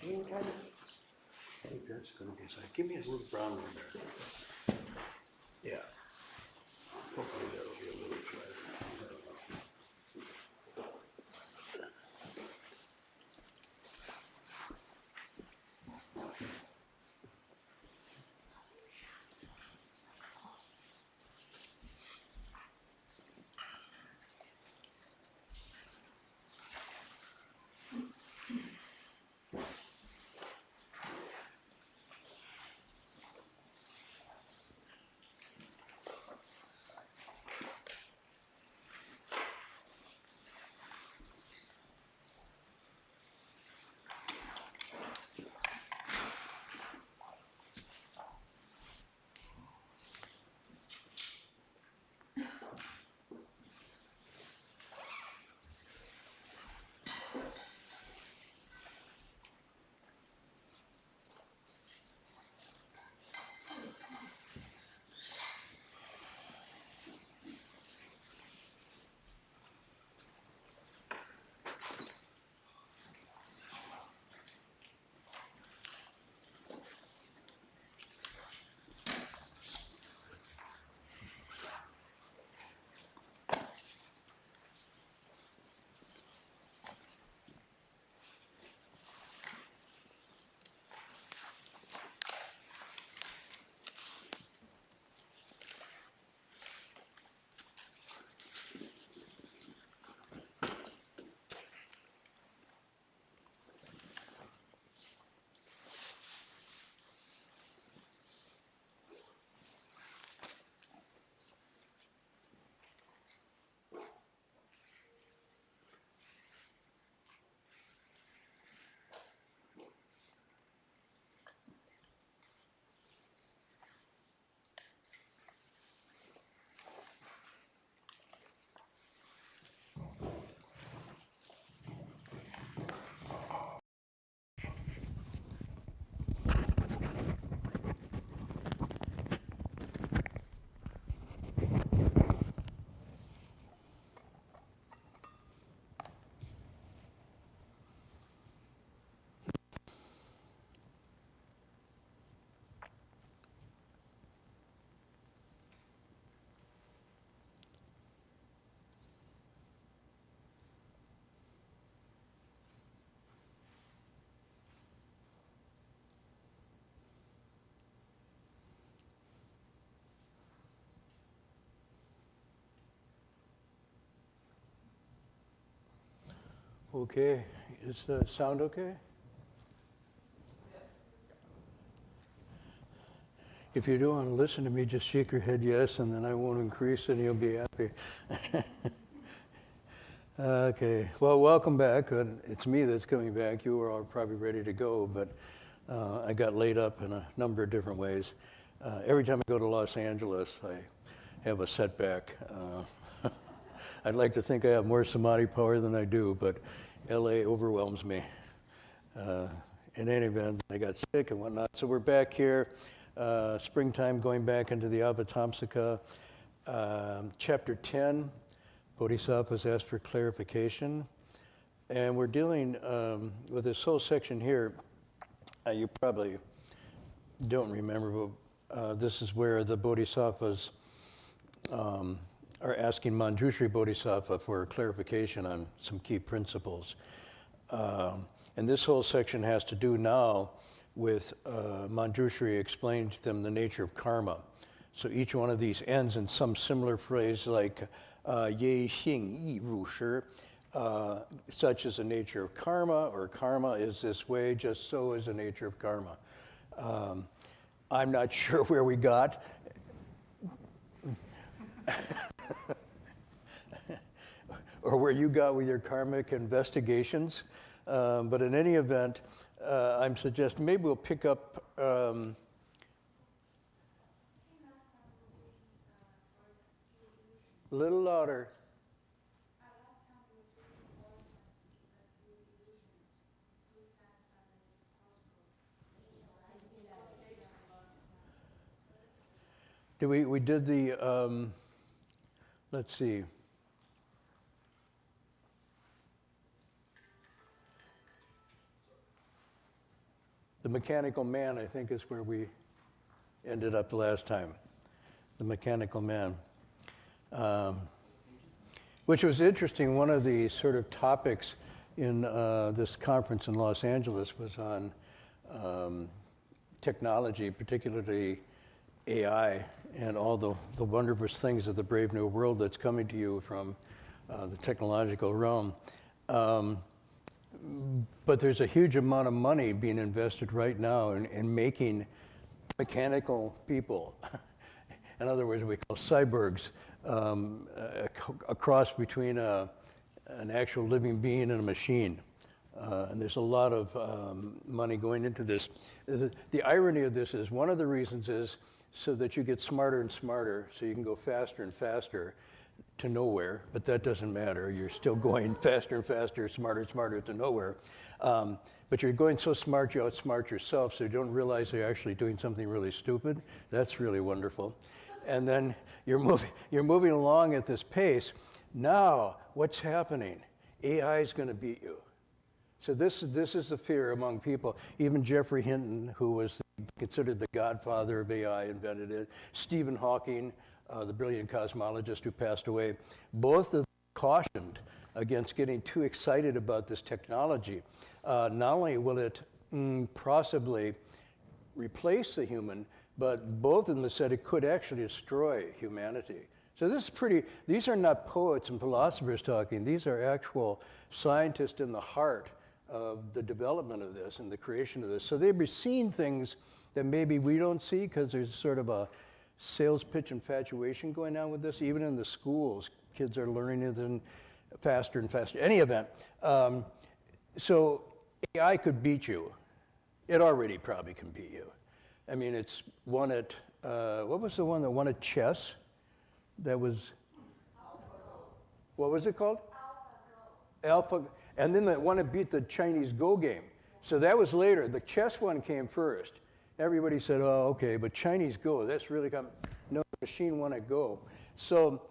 I think that's going to be so. Give me a little brown one there. Yeah. Hopefully that'll be a little flatter. I don't know. Okay, is the sound okay? If you don't want to listen to me, just shake your head yes, and then I won't increase and you'll be happy. Okay, well, welcome back. It's me that's coming back. You were all probably ready to go, but I got laid up in a number of different ways. Every time I go to Los Angeles, I have a setback. I'd like to think I have more samadhi power than I do, but LA overwhelms me. In any event, I got sick and whatnot. So we're back here, springtime, going back into the Avatamsaka, chapter 10. Bodhisattvas asked for clarification. And we're dealing with this whole section here. You probably don't remember, but this is where the Bodhisattvas are asking Manjushri Bodhisattva for clarification on some key principles. And this whole section has to do now with Manjushri explaining to them the nature of karma. So each one of these ends in some similar phrase like ye xing yi ru shi, such is the nature of karma, or karma is this way, just so is the nature of karma. I'm not sure where we got. Or where you got with your karmic investigations. But in any event, I'm suggesting maybe we'll pick up a little louder. We did the, let's see. The mechanical man, I think, is where we ended up the last time. The mechanical man. Which was interesting. One of the sort of topics in this conference in Los Angeles was on technology, particularly AI, and all the wondrous things of the brave new world that's coming to you from the technological realm. But there's a huge amount of money being invested right now in making mechanical people. In other words, we call cyborgs, a cross between an actual living being and a machine. And there's a lot of money going into this. The irony of this is one of the reasons is so that you get smarter and smarter, so you can go faster and faster to nowhere, but that doesn't matter. You're still going faster and faster, smarter and smarter to nowhere. But you're going so smart, you outsmart yourself, so you don't realize you're actually doing something really stupid. That's really wonderful. And then you're moving along at this pace. Now, what's happening? AI is going to beat you. So this is the fear among people. Even Geoffrey Hinton, who was considered the godfather of AI, invented it. Stephen Hawking, the brilliant cosmologist who passed away, both of them cautioned against getting too excited about this technology. Not only will it possibly replace the human, but both of them said it could actually destroy humanity. So this is these are not poets and philosophers talking. These are actual scientists in the heart of the development of this and the creation of this. So they've been seeing things that maybe we don't see because there's sort of a sales pitch infatuation going on with this. Even in the schools, kids are learning it faster and faster. Any event, so AI could beat you. It already probably can beat you. I mean, it's won at, what was the one that won at chess? That was, what was it called? Alpha. And then the one that beat the Chinese Go game. So that was later. The chess one came first. Everybody said, oh, okay, but Chinese Go, that's really come. No, the machine won at Go. So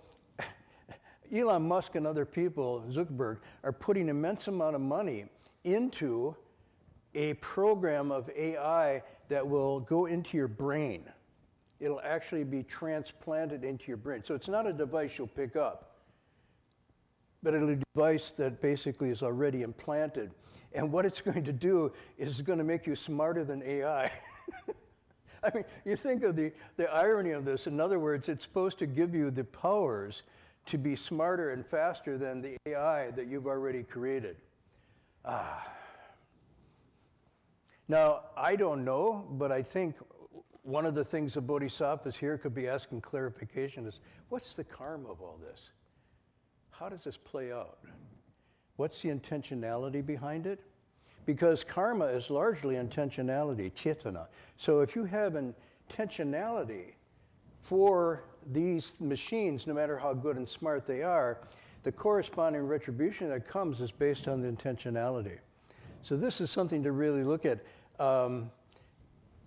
Elon Musk and other people, Zuckerberg, are putting immense amount of money into a program of AI that will go into your brain. It'll actually be transplanted into your brain. So it's not a device you'll pick up, but it's a device that basically is already implanted. And what it's going to do is it's going to make you smarter than AI. I mean, you think of the irony of this. In other words, it's supposed to give you the powers to be smarter and faster than the AI that you've already created. Now, I don't know, but I think one of the things the bodhisattvas here could be asking clarification is, what's the karma of all this? How does this play out? What's the intentionality behind it? Because karma is largely intentionality, cetana. So if you have intentionality for these machines, no matter how good and smart they are, the corresponding retribution that comes is based on the intentionality. So this is something to really look at.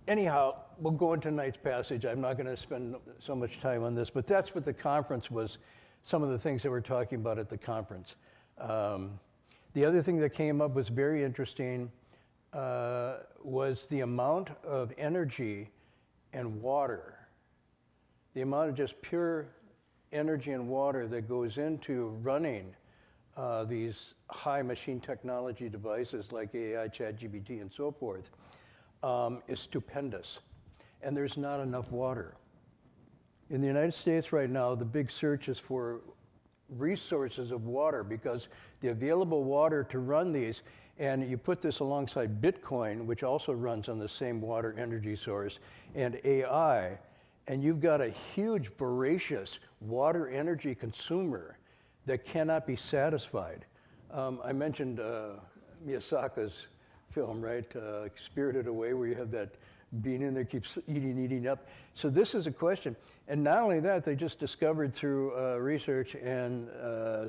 Anyhow, we'll go into tonight's passage. I'm not going to spend so much time on this, but that's what the conference was, some of the things that we're talking about at the conference. The other thing that came up was very interesting, was the amount of energy and water, the amount of just pure energy and water that goes into running these high machine technology devices like AI, ChatGPT, and so forth, is stupendous. And there's not enough water. In the United States right now, the big search is for resources of water because the available water to run these, and you put this alongside Bitcoin, which also runs on the same water energy source, and AI, and you've got a huge, voracious water energy consumer that cannot be satisfied. I mentioned Miyazaki's film, right? Spirited Away, where you have that being in there, keeps eating up. So this is a question. And not only that, they just discovered through research and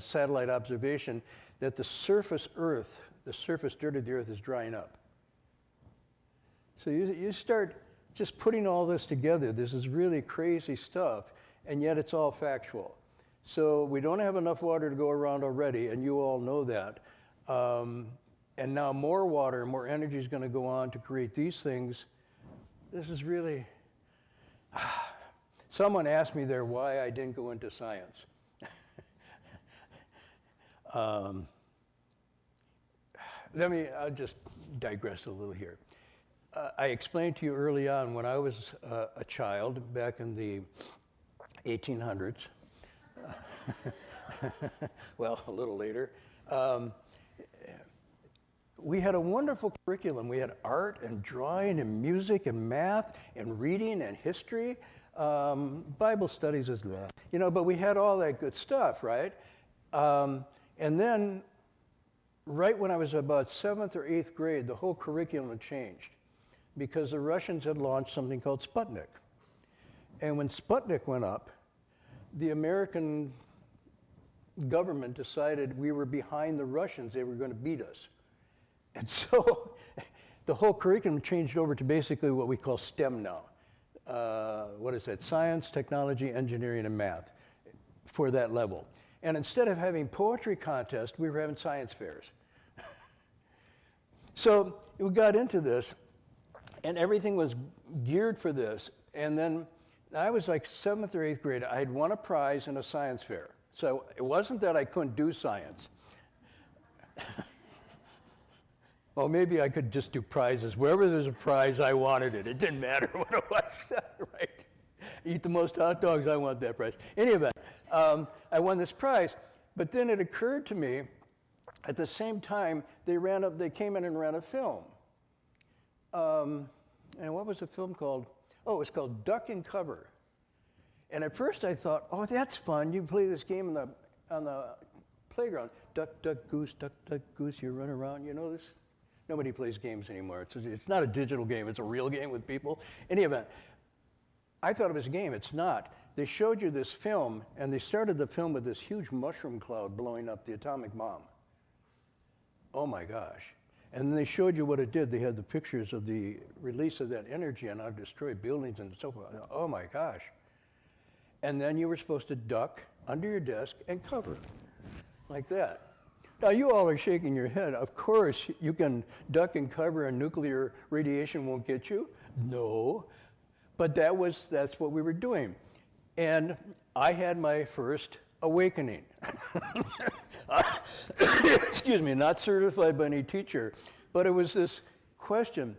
satellite observation that the surface Earth, the surface dirt of the Earth is drying up. So you start just putting all this together. This is really crazy stuff, and yet it's all factual. So we don't have enough water to go around already, and you all know that. And now more water, more energy is going to go on to create these things. This is really... Someone asked me there why I didn't go into science. I'll just digress a little here. I explained to you early on when I was a child, back in the 1800s, well, a little later, we had a wonderful curriculum. We had art and drawing and music and math and reading and history. Bible studies is that, but we had all that good stuff, right? And then, right when I was about 7th or 8th grade, the whole curriculum had changed because the Russians had launched something called Sputnik. And when Sputnik went up, the American government decided we were behind the Russians. They were going to beat us. And so the whole curriculum changed over to basically what we call STEM now. What is that? Science, technology, engineering, and math for that level. And instead of having poetry contests, we were having science fairs. So we got into this, and everything was geared for this. And then I was like 7th or 8th grade. I had won a prize in a science fair. So it wasn't that I couldn't do science. Well, maybe I could just do prizes. Wherever there's a prize, I wanted it. It didn't matter what it was, right? Eat the most hot dogs, I want that prize. In any event, I won this prize. But then it occurred to me, at the same time, they came in and ran a film. And what was the film called? Oh, it was called Duck and Cover. And at first I thought, oh, that's fun. You play this game on the playground. Duck, duck, goose, you run around. You know this? Nobody plays games anymore. It's not a digital game. It's a real game with people. In any event, I thought it was a game. It's not. They showed you this film, and they started the film with this huge mushroom cloud blowing up the atomic bomb. Oh, my gosh. And then they showed you what it did. They had the pictures of the release of that energy and how it destroyed buildings and so forth. Oh, my gosh. And then you were supposed to duck under your desk and cover, like that. Now, you all are shaking your head. Of course, you can duck and cover and nuclear radiation won't get you. No. But that's what we were doing. And I had my first awakening. Excuse me, not certified by any teacher, but it was this question: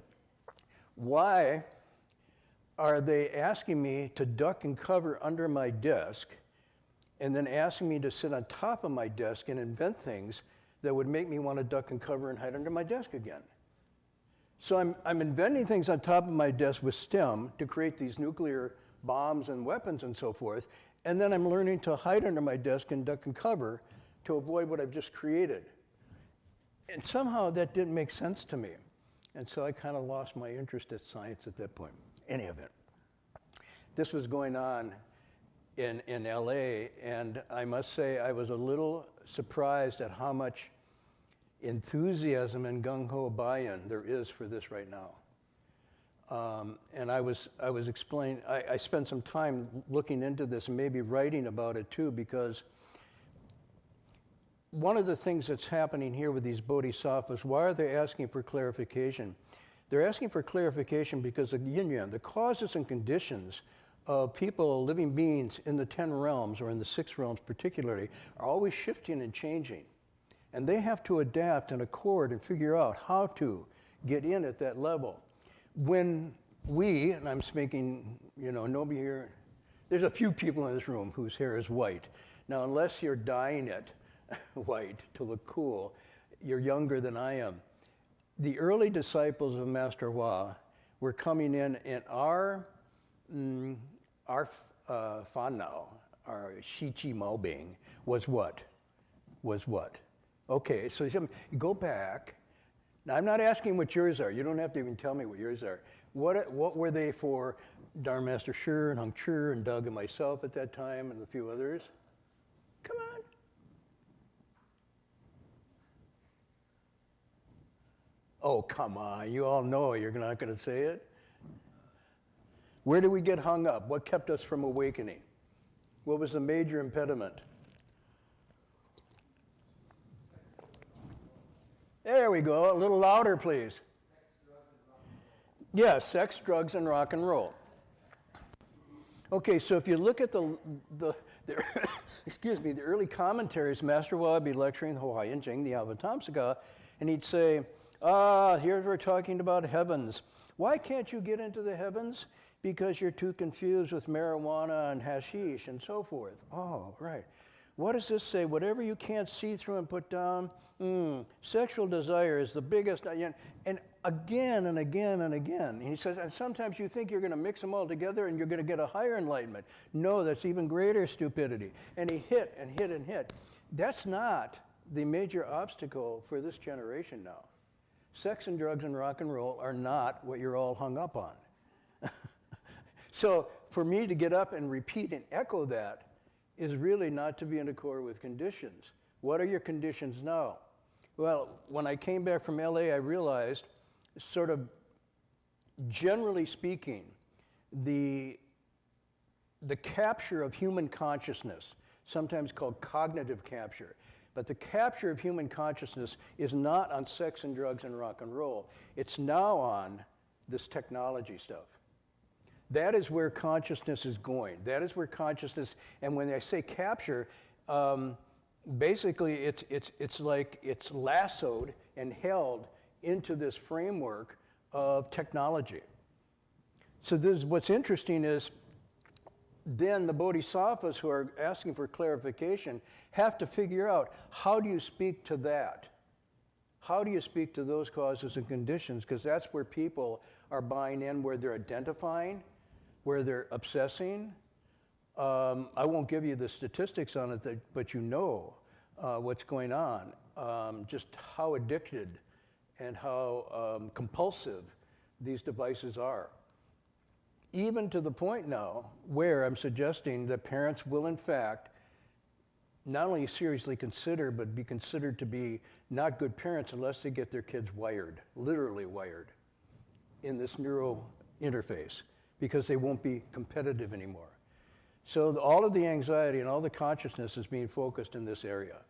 why are they asking me to duck and cover under my desk and then asking me to sit on top of my desk and invent things that would make me want to duck and cover and hide under my desk again? So I'm inventing things on top of my desk with STEM to create these nuclear bombs and weapons and so forth, and then I'm learning to hide under my desk and duck and cover to avoid what I've just created. And somehow that didn't make sense to me. And so I kind of lost my interest in science at that point. Any event. This was going on in LA, and I must say I was a little surprised at how much enthusiasm and gung-ho buy-in there is for this right now. And I was explaining, I spent some time looking into this and maybe writing about it too, because one of the things that's happening here with these bodhisattvas, why are they asking for clarification? They're asking for clarification because of yin-yang, the causes and conditions of people, living beings in the 10 realms, or in the 6 realms particularly, are always shifting and changing. And they have to adapt and accord and figure out how to get in at that level. When we, and I'm speaking, nobody here, there's a few people in this room whose hair is white. Now, unless you're dyeing it white to look cool, you're younger than I am. The early disciples of Master Hua were coming in, and our fanao, our shiqi maobing, was what? Okay, so you go back. Now, I'm not asking what yours are. You don't have to even tell me what yours are. What were they for Dharma Master Sure and Heng Sure and Doug and myself at that time and a few others? Come on. Oh, come on. You all know you're not going to say it. Where did we get hung up? What kept us from awakening? What was the major impediment? There we go. A little louder, please. Yeah, sex, drugs, and rock and roll. Okay, so if you look at the excuse me, the early commentaries, Master Wabi lecturing the Hawaiian Jing, the Avatamsaka, and he'd say, here we're talking about heavens. Why can't you get into the heavens? Because you're too confused with marijuana and hashish and so forth. Oh, right. What does this say? Whatever you can't see through and put down, sexual desire is the biggest. And again and again and again. He says, and sometimes you think you're going to mix them all together and you're going to get a higher enlightenment. No, that's even greater stupidity. And he hit and hit and hit. That's not the major obstacle for this generation now. Sex and drugs and rock and roll are not what you're all hung up on. So for me to get up and repeat and echo that is really not to be in accord with conditions. What are your conditions now? Well, when I came back from LA, I realized, sort of generally speaking, the capture of human consciousness, sometimes called cognitive capture, but the capture of human consciousness is not on sex and drugs and rock and roll. It's now on this technology stuff. That is where consciousness is going. That is where consciousness, and when I say capture, basically it's like it's lassoed and held into this framework of technology. So what's interesting is then the bodhisattvas who are asking for clarification have to figure out, how do you speak to that? How do you speak to those causes and conditions? Because that's where people are buying in, where they're identifying, where they're obsessing. I won't give you the statistics on it, but you know what's going on, just how addicted and how compulsive these devices are. Even to the point now where I'm suggesting that parents will in fact not only seriously consider, but be considered to be not good parents unless they get their kids wired, literally wired, in this neural interface, because they won't be competitive anymore. So all of the anxiety and all the consciousness is being focused in this area.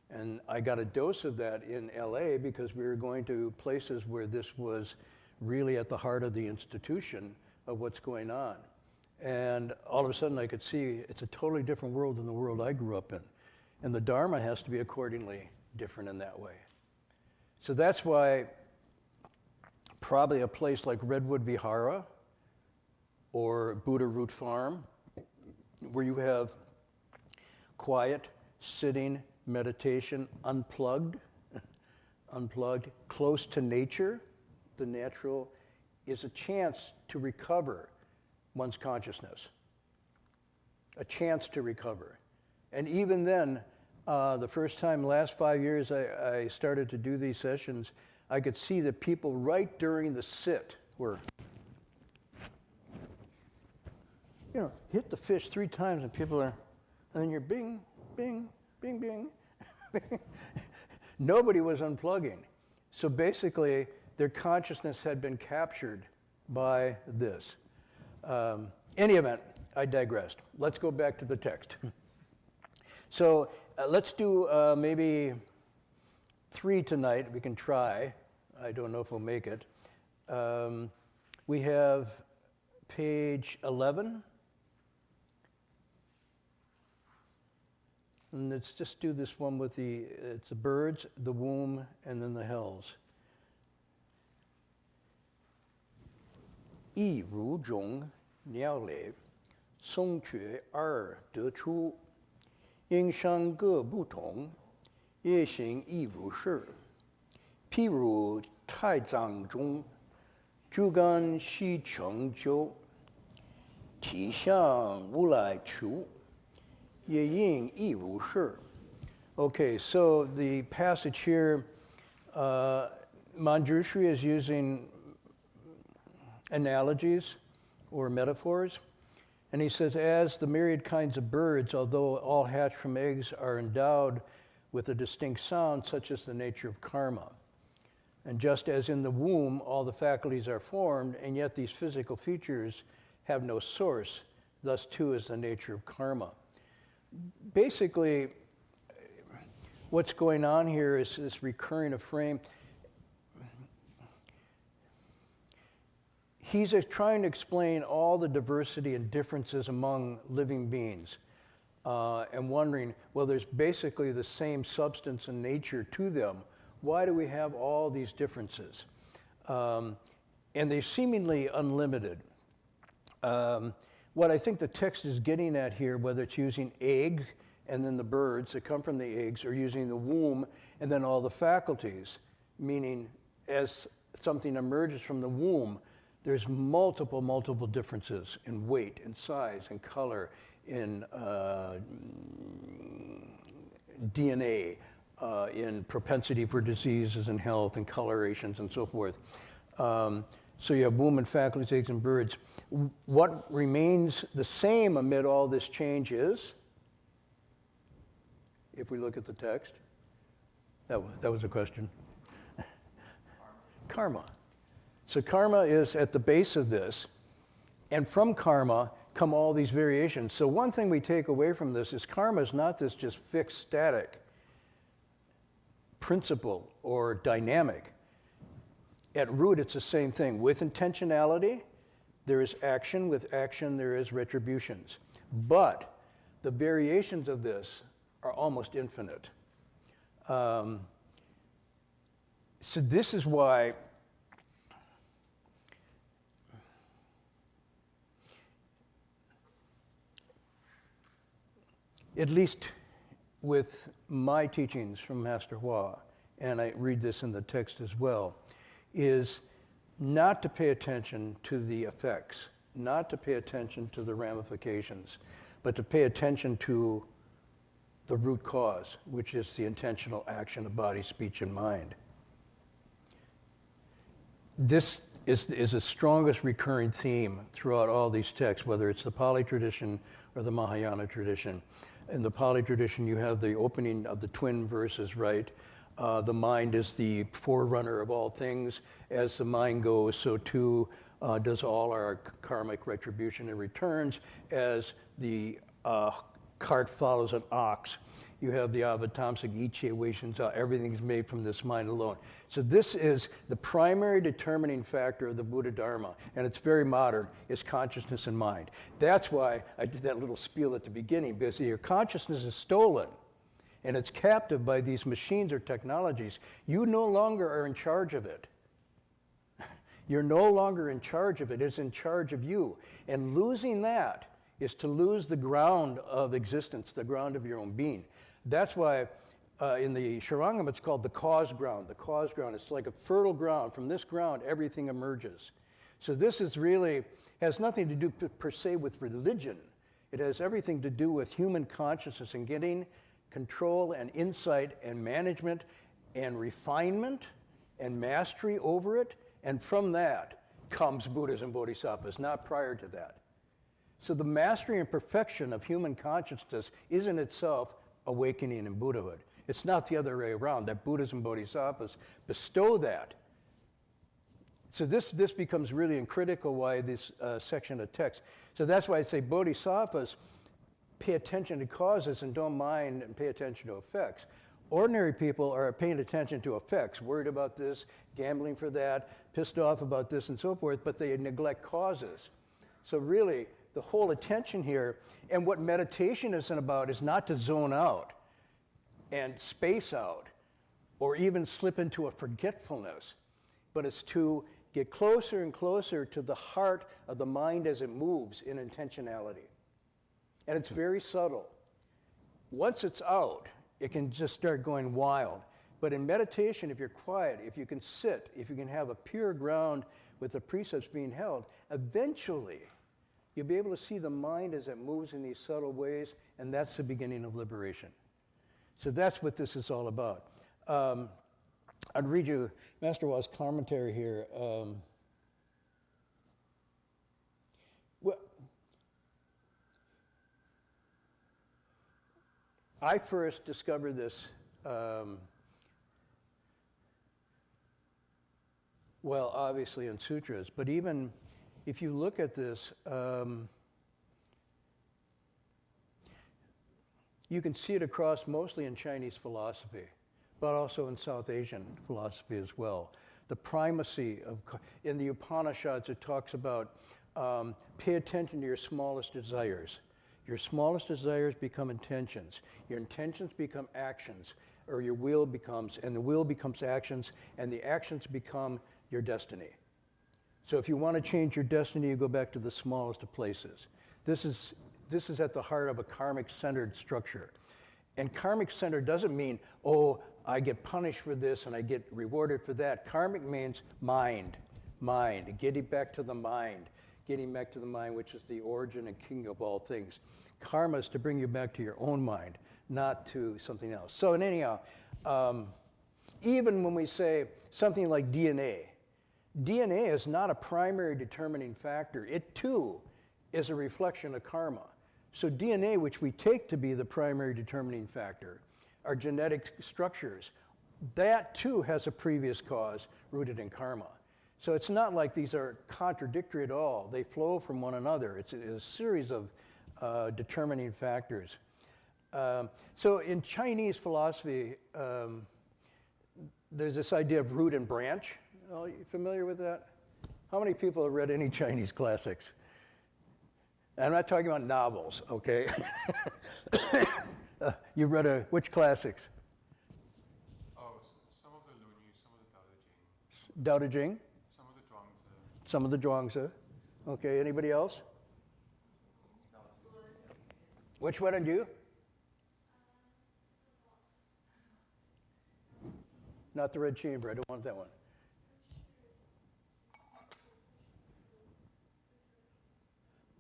And I got a dose of that in LA because we were going to places where this was really at the heart of the institution of what's going on. And all of a sudden I could see it's a totally different world than the world I grew up in. And the Dharma has to be accordingly different in that way. So that's why probably a place like Redwood Vihara or Buddha Root Farm, where you have quiet, sitting, meditation, unplugged, close to nature, the natural, is a chance to recover one's consciousness, a chance to recover. And even then, the first time, last 5 years, I started to do these sessions, I could see that people right during the sit were, hit the fish 3 times and people are, and then you're bing, bing, bing, bing. Nobody was unplugging. So basically, their consciousness had been captured by this. Any event, I digressed. Let's go back to the text. So let's do maybe 3 tonight. We can try. I don't know if we'll make it. We have page 11. And let's just do this one with it's the birds, the womb, and then the hells. 一如种鸟类，松雀而得出，因山各不同，夜行亦如是。譬如太藏中，诸根悉成就，体相无来处。Okay, so the passage here, Manjushri is using analogies or metaphors, and he says, as the myriad kinds of birds, although all hatched from eggs, are endowed with a distinct sound, such as the nature of karma. And just as in the womb, all the faculties are formed, and yet these physical features have no source, thus too is the nature of karma. Basically, what's going on here is this recurring of frame. he's trying to explain all the diversity and differences among living beings and wondering, well, there's basically the same substance and nature to them. Why do we have all these differences? And they're seemingly unlimited. What I think the text is getting at here, whether it's using egg and then the birds that come from the eggs, or using the womb and then all the faculties, meaning as something emerges from the womb, there's multiple differences in weight, in size, in color, in DNA, in propensity for diseases and health and colorations and so forth. So you have womb and faculties, eggs and birds. What remains the same amid all this change is, if we look at the text, that was a question. Karma. So karma is at the base of this, and from karma come all these variations. So one thing we take away from this is karma is not this just fixed, static principle or dynamic. At root, it's the same thing. With intentionality, there is action. With action, there is retributions. But the variations of this are almost infinite. So this is why at least with my teachings from Master Hua, and I read this in the text as well, is not to pay attention to the effects, not to pay attention to the ramifications, but to pay attention to the root cause, which is the intentional action of body, speech, and mind. This is the strongest recurring theme throughout all these texts, whether it's the Pali tradition or the Mahayana tradition. In the Pali tradition, you have the opening of the twin verses, right? The mind is the forerunner of all things. As the mind goes, so too does all our karmic retribution and returns. As the cart follows an ox, you have the Avatamsaka, Ichi, Weishinza, everything is made from this mind alone. So this is the primary determining factor of the Buddha Dharma, and it's very modern, is consciousness and mind. That's why I did that little spiel at the beginning, because your consciousness is stolen, and it's captive by these machines or technologies. You no longer are in charge of it. You're no longer in charge of it. It's in charge of you. And losing that is to lose the ground of existence, the ground of your own being. That's why in the Sharangam it's called the cause ground. The cause ground, it's like a fertile ground. From this ground, everything emerges. So this is really, has nothing to do per se with religion. It has everything to do with human consciousness and getting control and insight and management and refinement and mastery over it. And from that comes Buddhas and Bodhisattvas, not prior to that. So the mastery and perfection of human consciousness is in itself awakening in Buddhahood. It's not the other way around, that Buddhas and Bodhisattvas bestow that. So this becomes really critical why this section of text. So that's why I'd say Bodhisattvas pay attention to causes and don't mind and pay attention to effects. Ordinary people are paying attention to effects, worried about this, gambling for that, pissed off about this and so forth, but they neglect causes. So really, the whole attention here, and what meditation isn't about is not to zone out and space out or even slip into a forgetfulness, but it's to get closer and closer to the heart of the mind as it moves in intentionality. And it's very subtle. Once it's out, it can just start going wild. But in meditation, if you're quiet, if you can sit, if you can have a pure ground with the precepts being held, eventually you'll be able to see the mind as it moves in these subtle ways, and that's the beginning of liberation. So that's what this is all about. I'd read you Master Hua's commentary here. I first discovered this, well, obviously in sutras, but even if you look at this, you can see it across mostly in Chinese philosophy, but also in South Asian philosophy as well. the primacy of, in the Upanishads it talks about pay attention to your smallest desires. Your smallest desires become intentions. Your intentions become actions, or your will becomes, and the will becomes actions, and the actions become your destiny. So if you want to change your destiny, you go back to the smallest of places. This is at the heart of a karmic-centered structure. And karmic-centered doesn't mean, oh, I get punished for this and I get rewarded for that. Karmic means mind, getting back to the mind. Getting back to the mind, which is the origin and king of all things. Karma is to bring you back to your own mind, not to something else. So anyhow, even when we say something like DNA is not a primary determining factor. It too is a reflection of karma. So DNA, which we take to be the primary determining factor, our genetic structures, that too has a previous cause rooted in karma. So it's not like these are contradictory at all. They flow from one another. It's a series of determining factors. So in Chinese philosophy, there's this idea of root and branch. Are you familiar with that? How many people have read any Chinese classics? I'm not talking about novels, okay? You read which classics? Oh, some of the Lunyu, some of the Tao Te Ching. Tao Te Ching? Some of the Zhuangzi. Okay, anybody else? Which one did you? Not the red chamber, I don't want that one.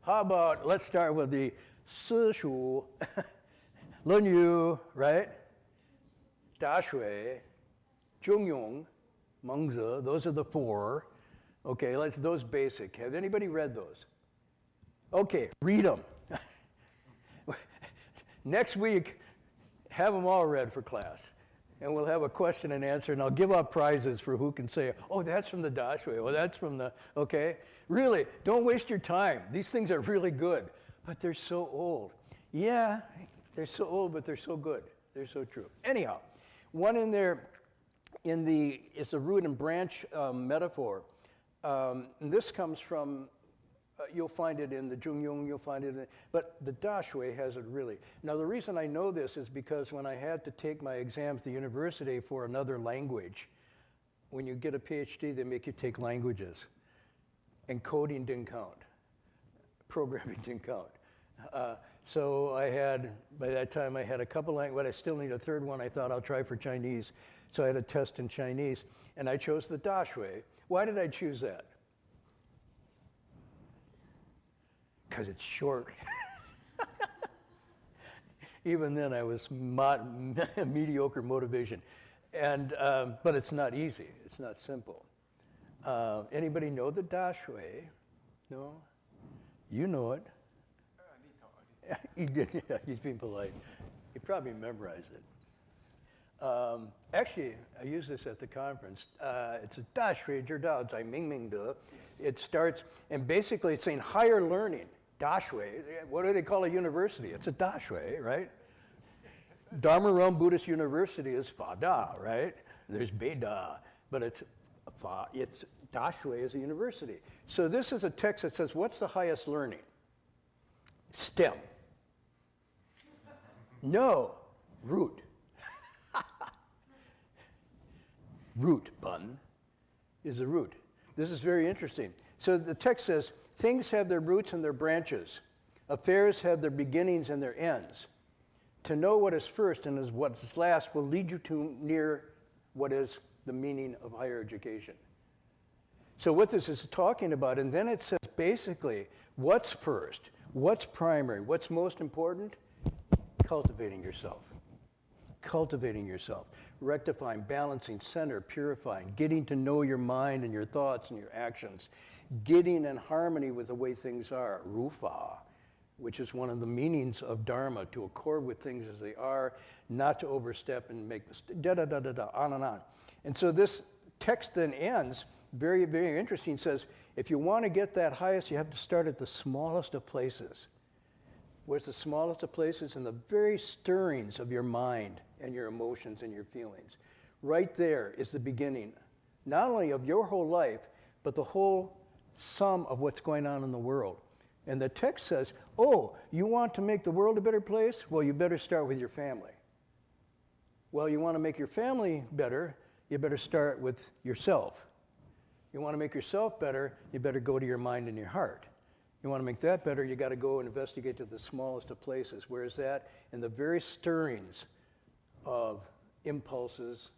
How about, let's start with the Sishu, Lunyu, right? Da Shui, Zhongyong, Mengzi, those are the four. Okay, those basic. Have anybody read those? Okay, read them. Next week, have them all read for class. And we'll have a question and answer, and I'll give out prizes for who can say, oh, that's from the Da Shui, oh, that's from the, okay? Really, don't waste your time. These things are really good, but they're so old. Yeah, they're so old, but they're so good. They're so true. Anyhow, one in there, it's a root and branch metaphor. And this comes from, you'll find it in the Zhongyong, you'll find it in, but the Da Shui has it really. Now the reason I know this is because when I had to take my exams at the university for another language, when you get a PhD, they make you take languages. And coding didn't count. Programming didn't count. So by that time I had a couple languages, but I still need a third one. I thought I'll try for Chinese. So I had a test in Chinese, and I chose the Da Shui. Why did I choose that? Because it's short. Even then, I was mediocre motivation. But it's not easy. It's not simple. Anybody know the Da Shui? No? You know it. He did, yeah, he's being polite. He probably memorized it. Actually, I use this at the conference. It's a Da Shui Zhi Dao Zai Ming Ming De. It starts, and basically it's saying higher learning. Da Shui, what do they call a university? It's a Da Shui, right? Dharma Realm Buddhist University is Fa Da, right? There's Be Da, but it's Da Shui is a university. So this is a text that says, what's the highest learning? STEM. No, root. Root, bun, is a root. This is very interesting. So the text says, things have their roots and their branches. Affairs have their beginnings and their ends. To know what is first and what is last will lead you to near what is the meaning of higher education. So what this is talking about, and then it says basically, what's first, what's primary, what's most important? Cultivating yourself. Cultivating yourself, rectifying, balancing, center, purifying, getting to know your mind and your thoughts and your actions, getting in harmony with the way things are, rufa, which is one of the meanings of Dharma, to accord with things as they are, not to overstep and make mistakes, da-da-da-da-da, on and on. And so this text then ends, very, very interesting, says, if you want to get that highest, you have to start at the smallest of places. Where's the smallest of places? In the very stirrings of your mind and your emotions and your feelings. Right there is the beginning not only of your whole life, but the whole sum of what's going on in the world. And the text says, oh, you want to make the world a better place? Well, you better start with your family. Well, you want to make your family better, you better start with yourself. You want to make yourself better, you better go to your mind and your heart. You want to make that better, you got to go and investigate to the smallest of places. Where is that? In the very stirrings of impulses,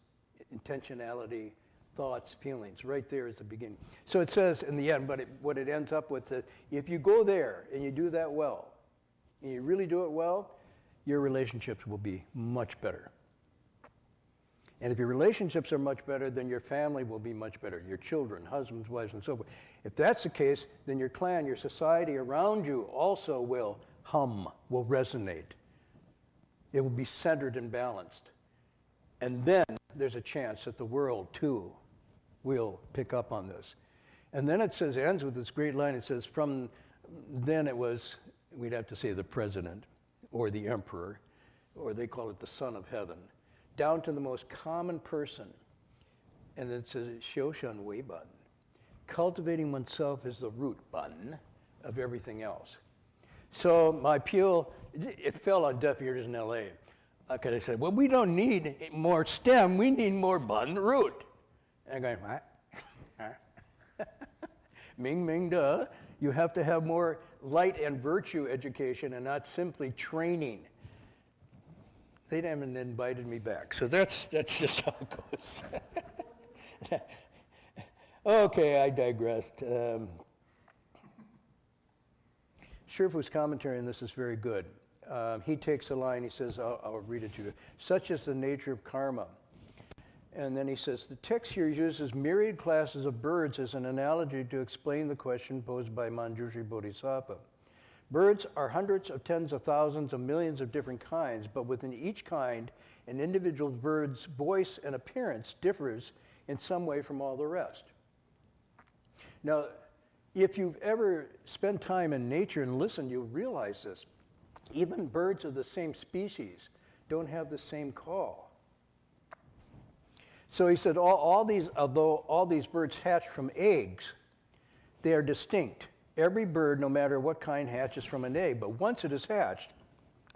intentionality, thoughts, feelings. Right there is the beginning. So it says in the end, but what it ends up with is, if you go there and you do that well, and you really do it well, your relationships will be much better. And if your relationships are much better, then your family will be much better. Your children, husbands, wives, and so forth. If that's the case, then your clan, your society around you also will hum, will resonate. It will be centered and balanced. And then there's a chance that the world, too, will pick up on this. And then it says, it ends with this great line. It says, from then it was, we'd have to say the president, or the emperor, or they call it the son of heaven, down to the most common person. And it says, Shoshan Weiban. Cultivating oneself is the root bun of everything else. So my appeal, it fell on deaf ears in LA. Because I said, well, we don't need more stem, we need more bun root. And I'm going, what? Ming, ming, duh. You have to have more light and virtue education and not simply training. They haven't invited me back, so that's just how it goes. Okay, I digressed. Shifu's commentary on this is very good. He takes a line, he says, I'll read it to you. Such is the nature of karma. And then he says, the text here uses myriad classes of birds as an analogy to explain the question posed by Manjushri Bodhisattva. Birds are hundreds of tens of thousands of millions of different kinds, but within each kind, an individual bird's voice and appearance differs in some way from all the rest. Now, if you've ever spent time in nature and listened, you'll realize this. Even birds of the same species don't have the same call. So he said, although all these birds hatch from eggs, they are distinct. Every bird, no matter what kind, hatches from an egg, but once it is hatched,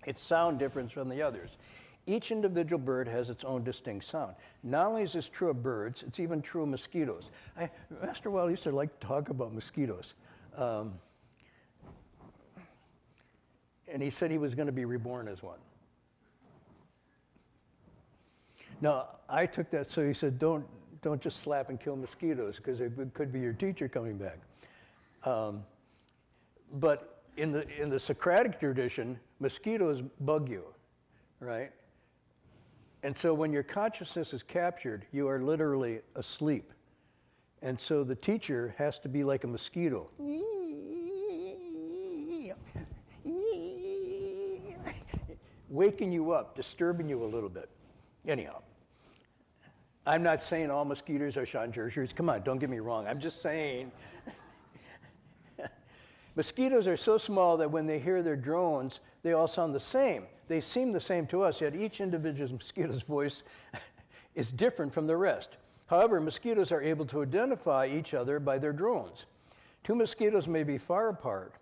its sound differs from the others. Each individual bird has its own distinct sound. Not only is this true of birds, it's even true of mosquitoes. Master Wild used to like to talk about mosquitoes. And he said he was going to be reborn as one. Now, I took that, so he said, don't just slap and kill mosquitoes, because it could be your teacher coming back. But in the Socratic tradition, mosquitoes bug you, right? And so when your consciousness is captured, you are literally asleep. And so the teacher has to be like a mosquito. Waking you up, disturbing you a little bit. Anyhow, I'm not saying all mosquitoes are Shanjurshers. Come on, don't get me wrong. I'm just saying mosquitoes are so small that when they hear their drones, they all sound the same. They seem the same to us, yet each individual mosquito's voice is different from the rest. However, mosquitoes are able to identify each other by their drones. Two mosquitoes may be far apart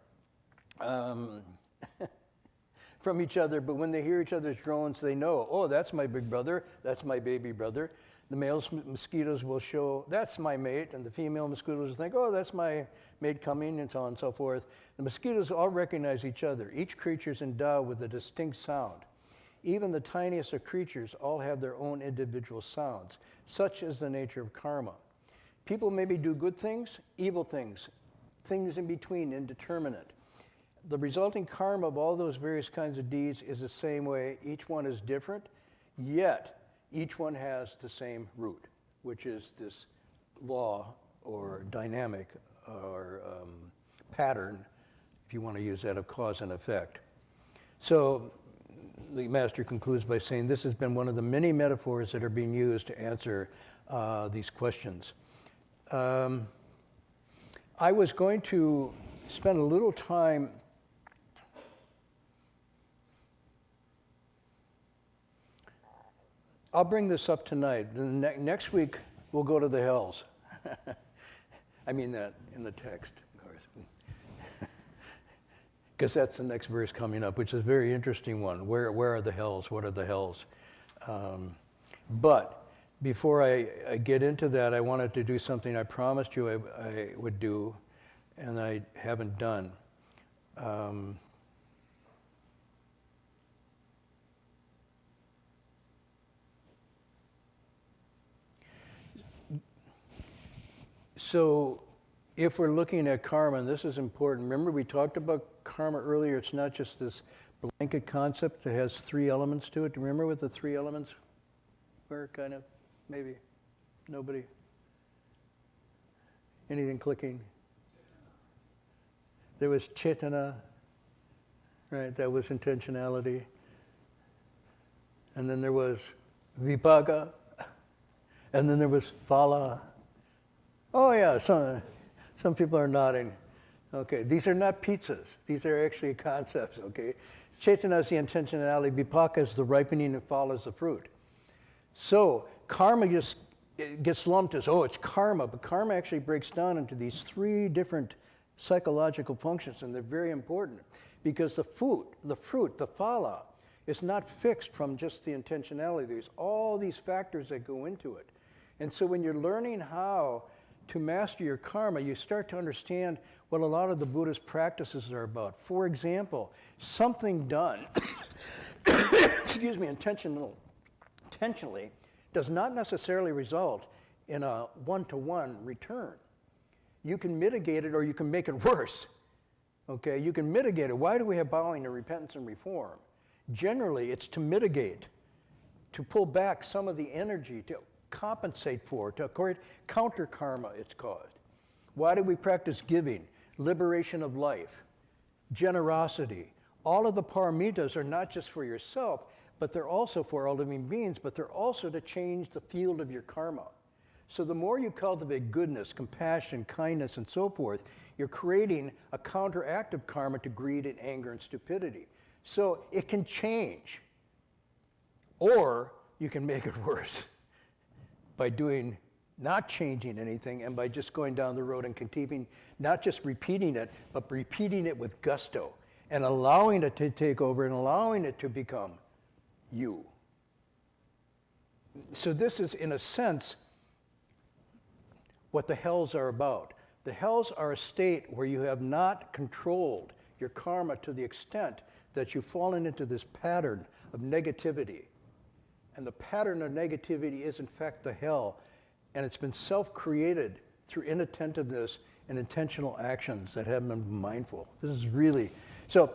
from each other, but when they hear each other's drones, they know, oh, that's my big brother, that's my baby brother. The male mosquitoes will show, that's my mate, and the female mosquitoes will think, oh, that's my mate coming, and so on and so forth. The mosquitoes all recognize each other. Each creature is endowed with a distinct sound. Even the tiniest of creatures all have their own individual sounds. Such is the nature of karma. People maybe do good things, evil things, things in between, indeterminate. The resulting karma of all those various kinds of deeds is the same way. Each one is different, yet each one has the same root, which is this law or dynamic or pattern, if you want to use that, of cause and effect. So the master concludes by saying this has been one of the many metaphors that are being used to answer these questions. I was going to spend a little time I'll bring this up tonight. Next week, we'll go to the hells. I mean that in the text, of course. Because that's the next verse coming up, which is a very interesting one. Where are the hells? What are the hells? But before I get into that, I wanted to do something I promised you I would do, and I haven't done. So if we're looking at karma, and this is important, remember we talked about karma earlier, it's not just this blanket concept, it has three elements to it. Do you remember what the three elements were, kind of? Maybe? Nobody? Anything clicking? There was cetana, right? That was intentionality. And then there was vipaka. And then there was phala. Oh yeah, some people are nodding. Okay, these are not pizzas. These are actually concepts, okay? Cetana is the intentionality, vipaka is the ripening, and phala is the fruit. So karma just gets lumped as, oh, it's karma, but karma actually breaks down into these three different psychological functions, and they're very important because the fruit, the phala, is not fixed from just the intentionality. There's all these factors that go into it. And so when you're learning how to master your karma, you start to understand what a lot of the Buddhist practices are about. For example, something done, excuse me, intentionally, does not necessarily result in a one-to-one return. You can mitigate it or you can make it worse. Okay, you can mitigate it. Why do we have bowing and repentance and reform? Generally, it's to mitigate, to pull back some of the energy, to compensate for, to counter karma it's caused. Why do we practice giving, liberation of life, generosity? All of the paramitas are not just for yourself, but they're also for all living beings, but they're also to change the field of your karma. So the more you cultivate goodness, compassion, kindness, and so forth, you're creating a counteractive karma to greed and anger and stupidity. So it can change, or you can make it worse by not changing anything and by just going down the road and continuing, not just repeating it, but repeating it with gusto and allowing it to take over and allowing it to become you. So this is, in a sense, what the hells are about. The hells are a state where you have not controlled your karma to the extent that you've fallen into this pattern of negativity. And the pattern of negativity is, in fact, the hell. And it's been self-created through inattentiveness and intentional actions that haven't been mindful. This is really... So,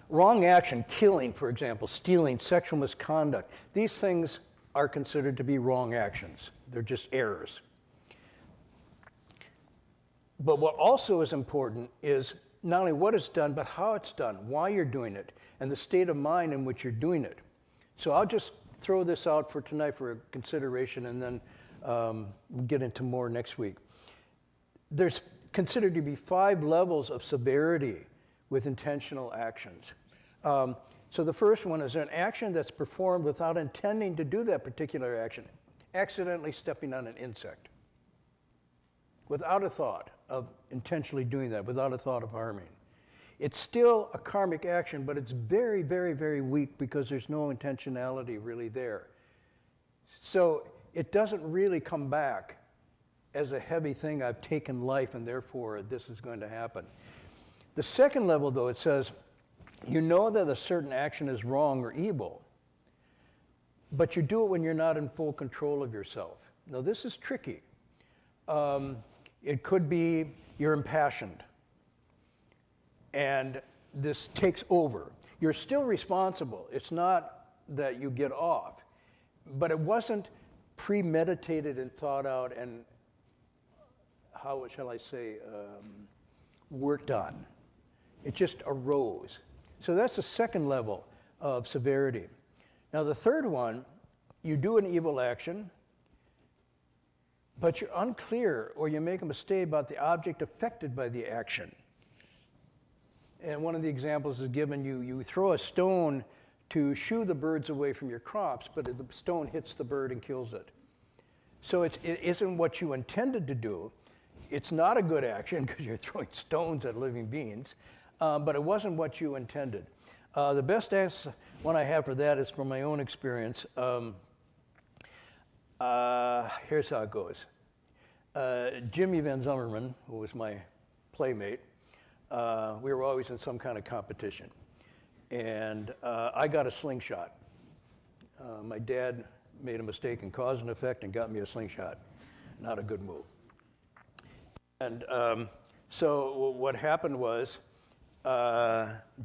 wrong action, killing, for example, stealing, sexual misconduct, these things are considered to be wrong actions. They're just errors. But what also is important is not only what it's done, but how it's done, why you're doing it, and the state of mind in which you're doing it. So I'll just throw this out for tonight for consideration, and then we'll get into more next week. There's considered to be 5 levels of severity with intentional actions. So the first one is an action that's performed without intending to do that particular action, accidentally stepping on an insect, without a thought of intentionally doing that, without a thought of harming. It's still a karmic action, but it's very, very, very weak because there's no intentionality really there. So it doesn't really come back as a heavy thing, I've taken life and therefore this is going to happen. The second level, though, it says, you know that a certain action is wrong or evil, but you do it when you're not in full control of yourself. Now, this is tricky. It could be you're impassioned, and this takes over. You're still responsible. It's not that you get off, but it wasn't premeditated and thought out and, how shall I say, worked on. It just arose. So that's the second level of severity. Now the third one, you do an evil action, but you're unclear or you make a mistake about the object affected by the action. And one of the examples is given, you throw a stone to shoo the birds away from your crops, but the stone hits the bird and kills it. So it isn't what you intended to do. It's not a good action because you're throwing stones at living beings, but it wasn't what you intended. The best answer one I have for that is from my own experience. Here's how it goes. Jimmy Van Zummerman, who was my playmate, we were always in some kind of competition. And I got a slingshot. My dad made a mistake in cause and effect and got me a slingshot. Not a good move. And so what happened was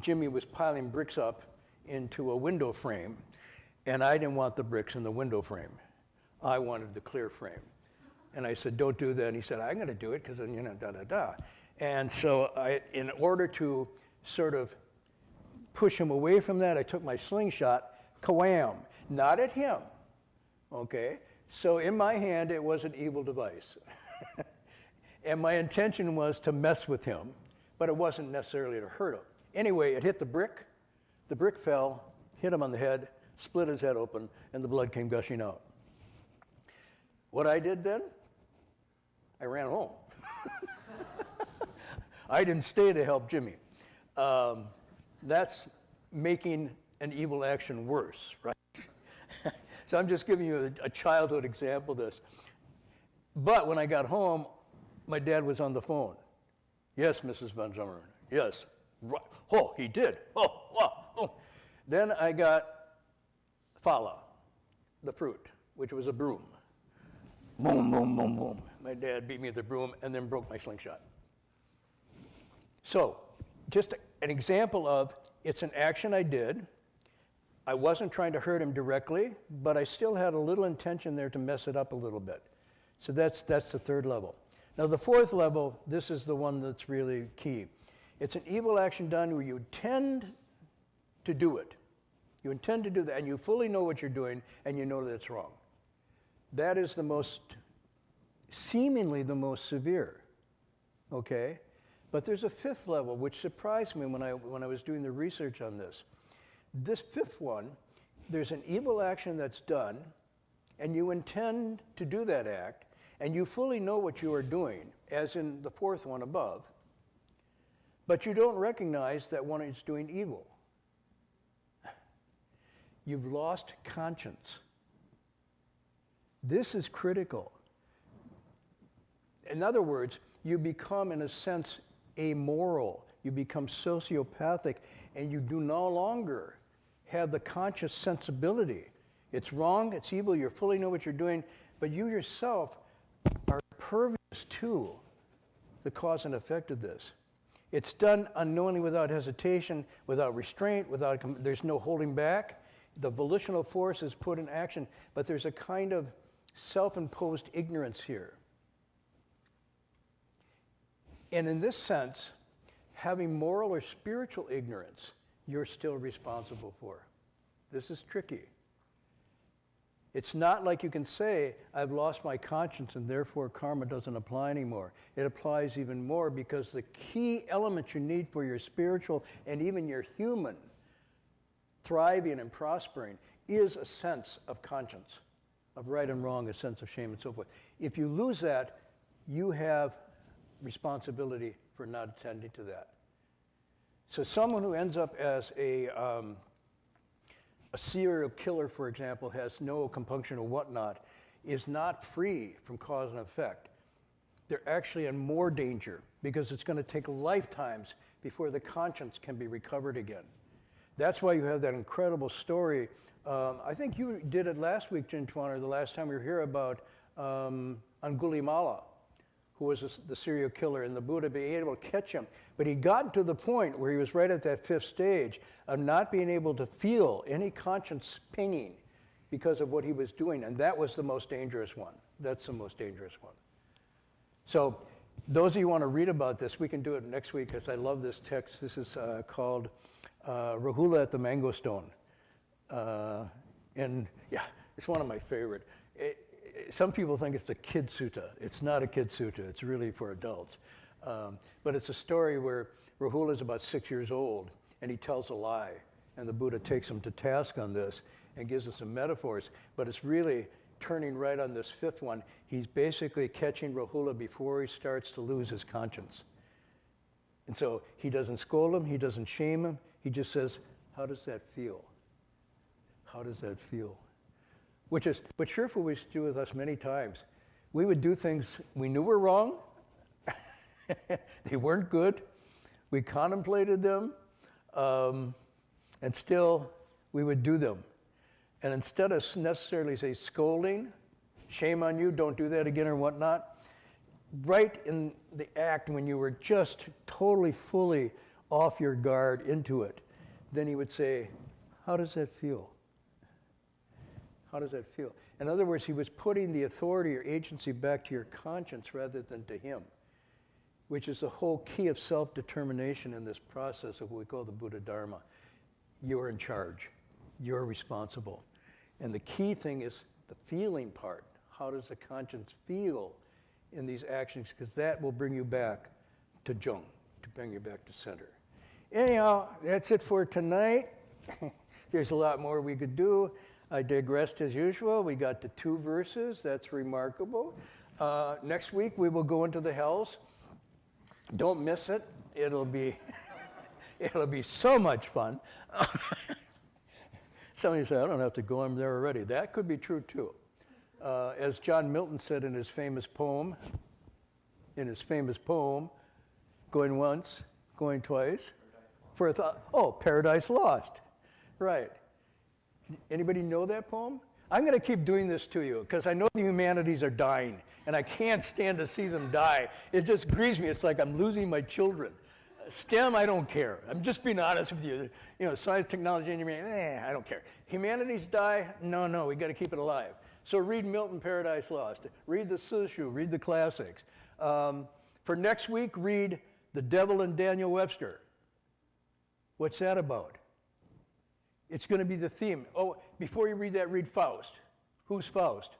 Jimmy was piling bricks up into a window frame, and I didn't want the bricks in the window frame. I wanted the clear frame. And I said, don't do that. And he said, I'm going to do it because then, da-da-da. And so in order to sort of push him away from that, I took my slingshot, ka-wham, not at him, okay? So in my hand, it was an evil device. And my intention was to mess with him, but it wasn't necessarily to hurt him. Anyway, it hit the brick fell, hit him on the head, split his head open, and the blood came gushing out. What I did then? I ran home. I didn't stay to help Jimmy. That's making an evil action worse, right? So I'm just giving you a childhood example of this. But when I got home, my dad was on the phone. Yes, Mrs. Van Zummerman. Yes. Oh, he did. Oh, wow. Oh. Then I got phala, the fruit, which was a broom. Boom, boom, boom, boom. My dad beat me with the broom and then broke my slingshot. So, just an example of it's an action I did. I wasn't trying to hurt him directly, but I still had a little intention there to mess it up a little bit. So that's the third level. Now the fourth level, this is the one that's really key. It's an evil action done where you intend to do it. You intend to do that, and you fully know what you're doing, and you know that it's wrong. That is seemingly the most severe, okay? But there's a fifth level, which surprised me when I was doing the research on this. This fifth one, there's an evil action that's done, and you intend to do that act, and you fully know what you are doing, as in the fourth one above, but you don't recognize that one is doing evil. You've lost conscience. This is critical. In other words, you become, in a sense, amoral. You become sociopathic, and you do no longer have the conscious sensibility. It's wrong, it's evil, you fully know what you're doing, but you yourself are pervious to the cause and effect of this. It's done unknowingly, without hesitation, without restraint, there's no holding back. The volitional force is put in action, but there's a kind of self-imposed ignorance here. And in this sense, having moral or spiritual ignorance, you're still responsible for. This is tricky. It's not like you can say, I've lost my conscience and therefore karma doesn't apply anymore. It applies even more because the key element you need for your spiritual and even your human thriving and prospering is a sense of conscience, of right and wrong, a sense of shame and so forth. If you lose that, you have responsibility for not attending to that. So someone who ends up as a serial killer, for example, has no compunction or whatnot, is not free from cause and effect. They're actually in more danger because it's going to take lifetimes before the conscience can be recovered again. That's why you have that incredible story. I think you did it last week, Jintwan, or the last time we were here, about Angulimala, who was the serial killer, and the Buddha being able to catch him. But he'd gotten to the point where he was right at that fifth stage of not being able to feel any conscience pinging because of what he was doing, and that was the most dangerous one. That's the most dangerous one. So those of you who want to read about this, we can do it next week because I love this text. This is called Rahula at the Mango Stone. And yeah, it's one of my favorite. Some people think it's a kid sutta. It's not a kid sutta. It's really for adults. But it's a story where Rahula is about 6 years old, and he tells a lie. And the Buddha takes him to task on this and gives us some metaphors. But it's really turning right on this fifth one, he's basically catching Rahula before he starts to lose his conscience. And so he doesn't scold him, he doesn't shame him, he just says, how does that feel? How does that feel? Which is what Sherpa used to do with us many times. We would do things we knew were wrong. They weren't good. We contemplated them, and still we would do them. And instead of necessarily say scolding, shame on you, don't do that again or whatnot, right in the act when you were just totally, fully off your guard into it, then he would say, how does that feel? How does that feel? In other words, he was putting the authority or agency back to your conscience rather than to him, which is the whole key of self-determination in this process of what we call the Buddha Dharma. You're in charge. You're responsible. And the key thing is the feeling part. How does the conscience feel in these actions? Because that will bring you back to Zheng, to bring you back to center. Anyhow, that's it for tonight. There's a lot more we could do. I digressed as usual. We got to 2 verses. That's remarkable. Next week, we will go into the hells. Don't miss it. It'll be so much fun. Somebody said, I don't have to go, I'm there already. That could be true too. As John Milton said in his famous poem, going once, going twice, for a thought, oh, Paradise Lost. Right. Anybody know that poem? I'm going to keep doing this to you because I know the humanities are dying and I can't stand to see them die. It just grieves me. It's like I'm losing my children. STEM, I don't care. I'm just being honest with you. You know, science, technology, engineering, I don't care. Humanities die? No, we got to keep it alive. So read Milton, Paradise Lost. Read the Sushu, read the classics. For next week, read The Devil and Daniel Webster. What's that about? It's going to be the theme. Oh, before you read that, read Faust. Who's Faust?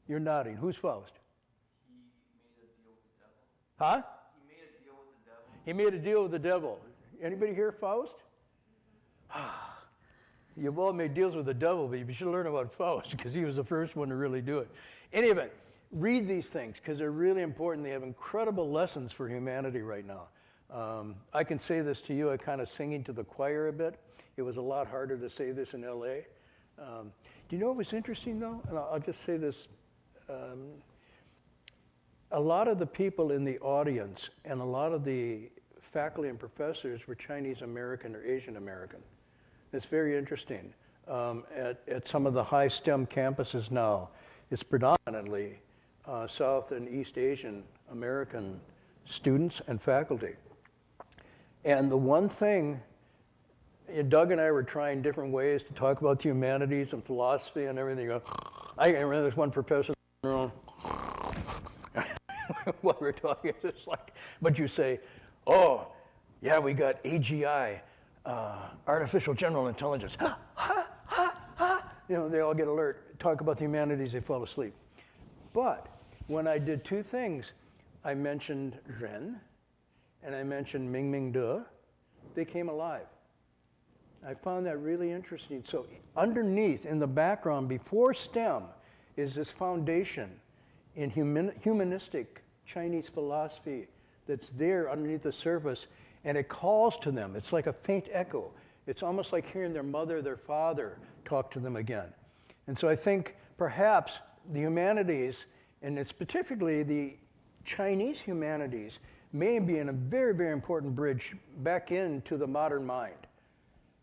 You're nodding. Who's Faust? He made a deal with the devil. Huh? He made a deal with the devil. He made a deal with the devil. Anybody hear Faust? You've all made deals with the devil, but you should learn about Faust because he was the first one to really do it. In any event, read these things because they're really important. They have incredible lessons for humanity right now. I can say this to you, I'm kind of singing to the choir a bit. It was a lot harder to say this in LA. Do you know what was interesting though? And I'll just say this. A lot of the people in the audience and a lot of the faculty and professors were Chinese American or Asian American. It's very interesting. At some of the high STEM campuses now, it's predominantly South and East Asian American students and faculty. And the one thing, Doug and I were trying different ways to talk about the humanities and philosophy and everything. I remember there's one professor what we're talking, it's like, but you say, oh, yeah, we got AGI, artificial general intelligence. You know, they all get alert, talk about the humanities, they fall asleep. But when I did 2 things, I mentioned Ren and I mentioned Ming Ming De, they came alive. I found that really interesting. So underneath, in the background, before STEM, is this foundation in humanistic Chinese philosophy that's there underneath the surface, and it calls to them. It's like a faint echo. It's almost like hearing their mother, their father talk to them again. And so I think perhaps the humanities, and it's particularly the Chinese humanities, may be in a very, very important bridge back into the modern mind.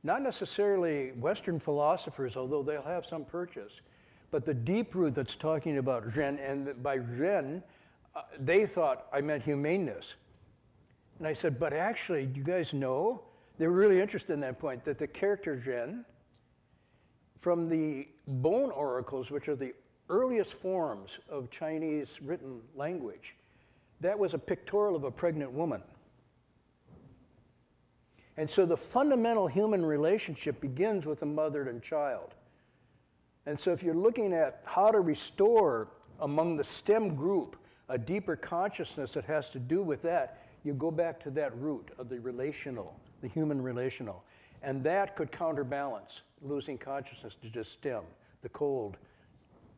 Not necessarily Western philosophers, although they'll have some purchase, but the deep root that's talking about Zhen, and by Zhen, they thought I meant humaneness. And I said, but actually, do you guys know, they were really interested in that point, that the character Zhen, from the bone oracles, which are the earliest forms of Chinese written language, that was a pictorial of a pregnant woman. And so the fundamental human relationship begins with a mother and child. And so if you're looking at how to restore among the STEM group a deeper consciousness that has to do with that, you go back to that root of the relational, the human relational. And that could counterbalance losing consciousness to just STEM, the cold,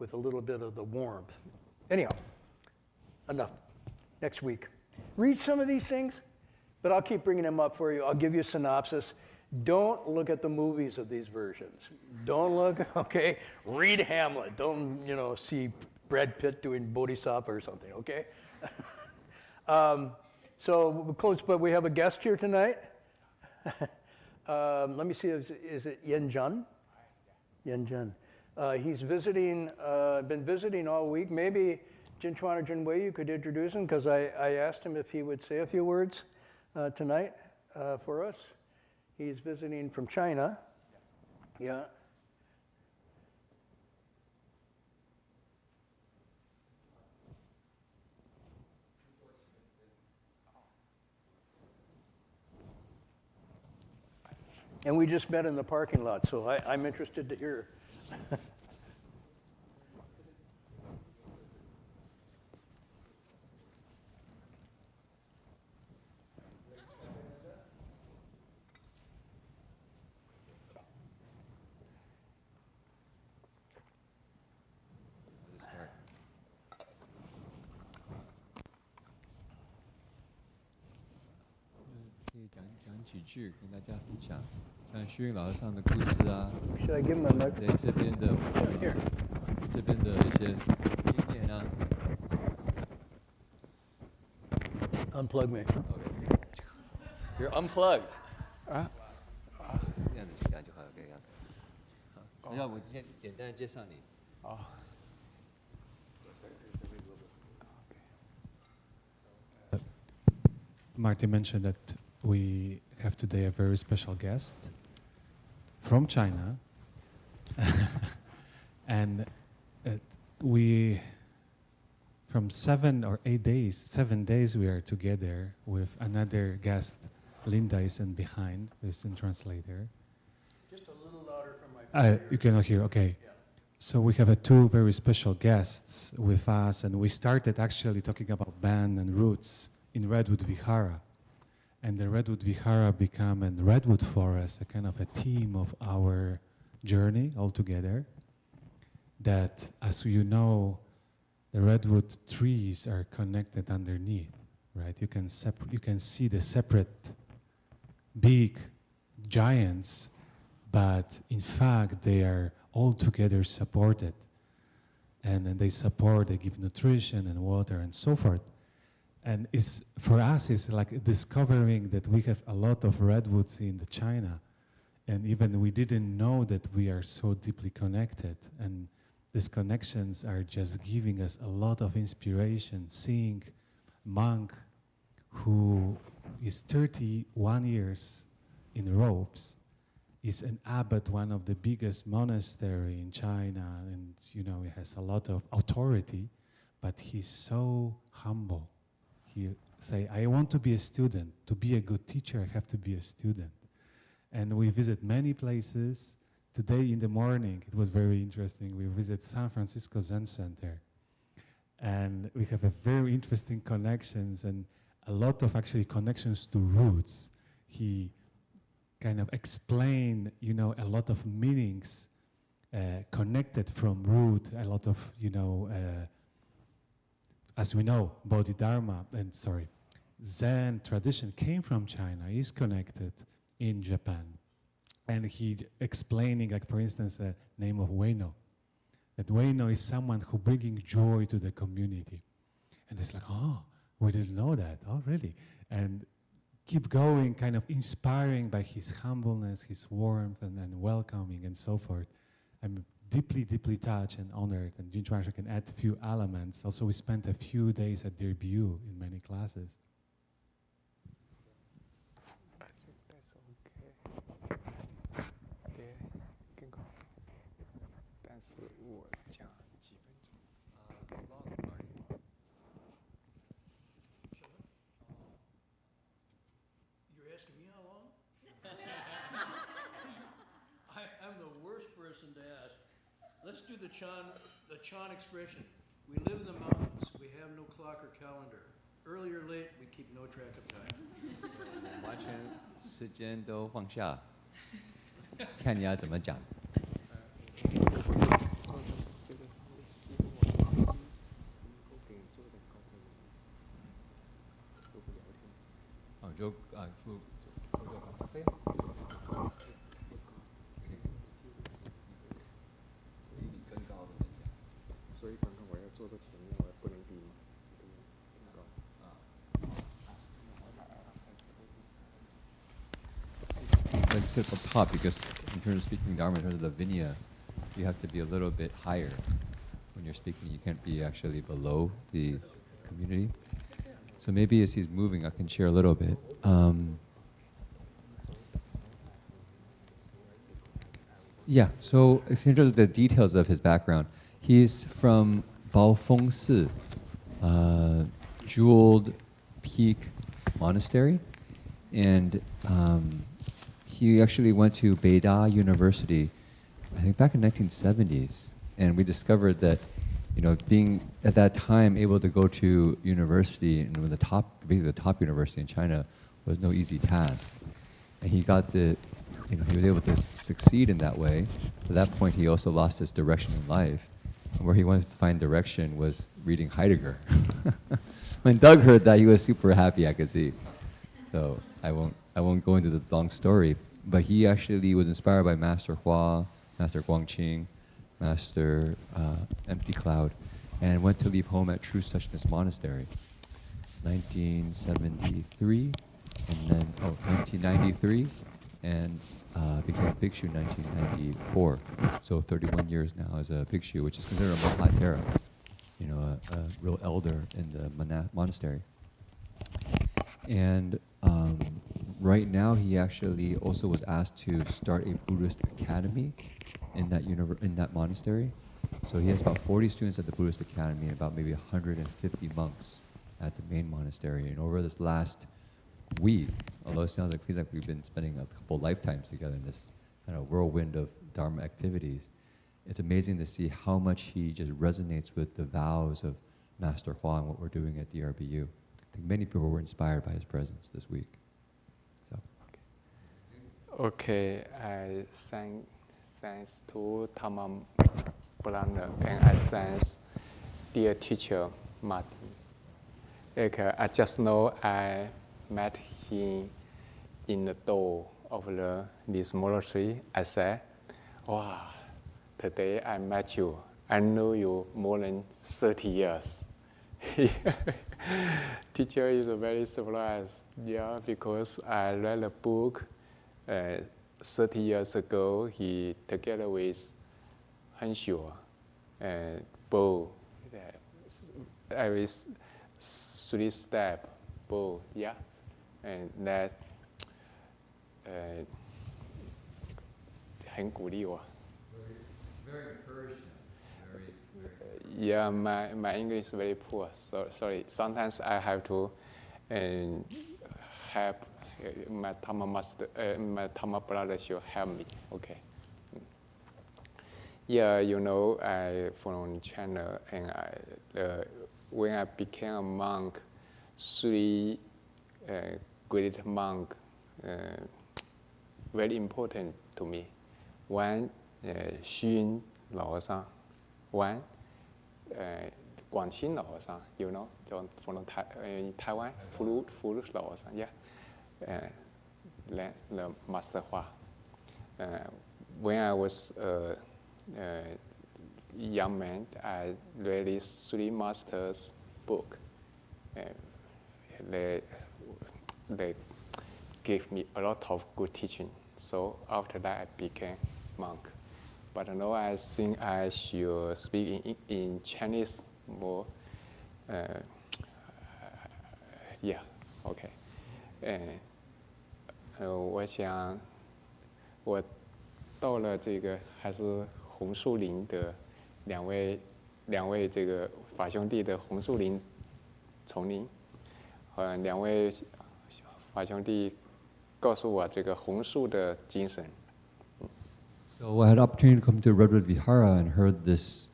with a little bit of the warmth. Anyhow, enough. Next week. Read some of these things, but I'll keep bringing them up for you. I'll give you a synopsis. Don't look at the movies of these versions. Don't look, okay? Read Hamlet. Don't, see Brad Pitt doing Bodhisattva or something, okay? So we'll close, but we have a guest here tonight. Let me see, is it Yen Jun? Yen Jun. He's visiting, been visiting all week. Maybe Jinchuan or Jinwei, you could introduce him, because I asked him if he would say a few words tonight for us. He's visiting from China. Yeah. And we just met in the parking lot, so I'm interested to hear. Should I give him a mic? Here. Unplug me. You're unplugged. 这样子讲就好了，这个样子。好，那我先简单介绍你。Marty mentioned that we have today a very special guest from China. And we, from 7 or 8 days, 7 days we are together with another guest. Linda is in behind, is in translator. Just a little louder from my You cannot hear, okay. Yeah. So we have two very special guests with us, and we started actually talking about band and roots in Redwood Vihara. And the Redwood Vihara became a redwood forest, a kind of a theme of our journey altogether. That, as you know, the redwood trees are connected underneath, right? You can see the separate big giants, but in fact they are all together supported. And they support, they give nutrition and water and so forth. And for us, it's like discovering that we have a lot of redwoods in China. And even we didn't know that we are so deeply connected. And these connections are just giving us a lot of inspiration. Seeing monk who is 31 years in robes, is an abbot, one of the biggest monastery in China, and he has a lot of authority, but he's so humble. He say, I want to be a student. To be a good teacher, I have to be a student. And we visit many places. Today in the morning, it was very interesting. We visit San Francisco Zen Center. And we have a very interesting connections and a lot of actually connections to roots. He kind of explained, a lot of meanings connected from root, a lot of, as we know, Zen tradition came from China, is connected in Japan. And he explaining, like for instance, the name of Ueno. That Ueno is someone who bringing joy to the community. And it's like, oh, we didn't know that, oh really? And keep going, kind of inspiring by his humbleness, his warmth, and welcoming and so forth. I'm deeply, deeply touched and honored, and Jinchuan can add a few elements. Also, we spent a few days at their BU in many classes. I think that's okay. Yeah, can go. 但是我讲几分钟。You're asking me how long? I'm the worst person to ask. Let's do the Chan expression. We live in the mountains. We have no clock or calendar. Early or late, we keep no track of time. 完全时间都放下，看你要怎么讲。做这个手里。所以刚刚我要坐到前面，我不能比更高。Like sit up top because in terms of speaking Dharma, in terms of the Vinaya, you have to be a little bit higher. When you're speaking, you can't be actually below the community. So maybe as he's moving, I can share a little bit. Yeah, so in terms of the details of his background, he's from Baofengsi, Jeweled Peak Monastery, and he actually went to Beida University, I think back in 1970s, and we discovered that, being at that time able to go to university and basically the top university in China was no easy task, and he got he was able to succeed in that way. At that point, he also lost his direction in life, and where he wanted to find direction was reading Heidegger. When Doug heard that, he was super happy, I could see. So I won't go into the long story, but he actually was inspired by Master Hua, Master Guangqing, Master Empty Cloud, and went to leave home at True Suchness Monastery, 1973, and then 1993, and became a bhikshu in 1994. So 31 years now as a bhikshu, which is considered a mahatera, a real elder in the monastery. And right now, he actually also was asked to start a Buddhist academy in that monastery. So he has about 40 students at the Buddhist academy and about maybe 150 monks at the main monastery. And over this last week, although it feels like we've been spending a couple lifetimes together in this kind of whirlwind of Dharma activities, it's amazing to see how much he just resonates with the vows of Master Hua and what we're doing at DRBU. I think many people were inspired by his presence this week. So. Okay, I thanks to Tamam Brother and I thanks dear teacher Marty. I just know I met him in the door of this monastery. I said, wow, today I met you. I know you more than 30 years. Teacher is very surprised, because I read a book 30 years ago. He together with Heng Sure and Bo, I was 3-step Bo, and that 很鼓励我。Very encouraged him. Yeah, my English is very poor. So sorry. Sometimes I have to help my Tama master, my Tama brother should help me. Okay. Yeah, I from China, and when I became a monk, 3 great monk very important to me. One, Xun Lao San. One, Guangqing Lao San. From Taiwan, Fu Lao San. Yeah. The Master Hua. When I was a young man, I read these 3 masters' book. They gave me a lot of good teaching. So after that, I became monk. But now I think I should speak in Chinese more. Yeah, okay. 我想我到了这个还是红树林的两位这个法兄弟的红树林丛林，2位法兄弟告诉我这个红树的精神。So I had an opportunity to come to Redwood Vihara and heard this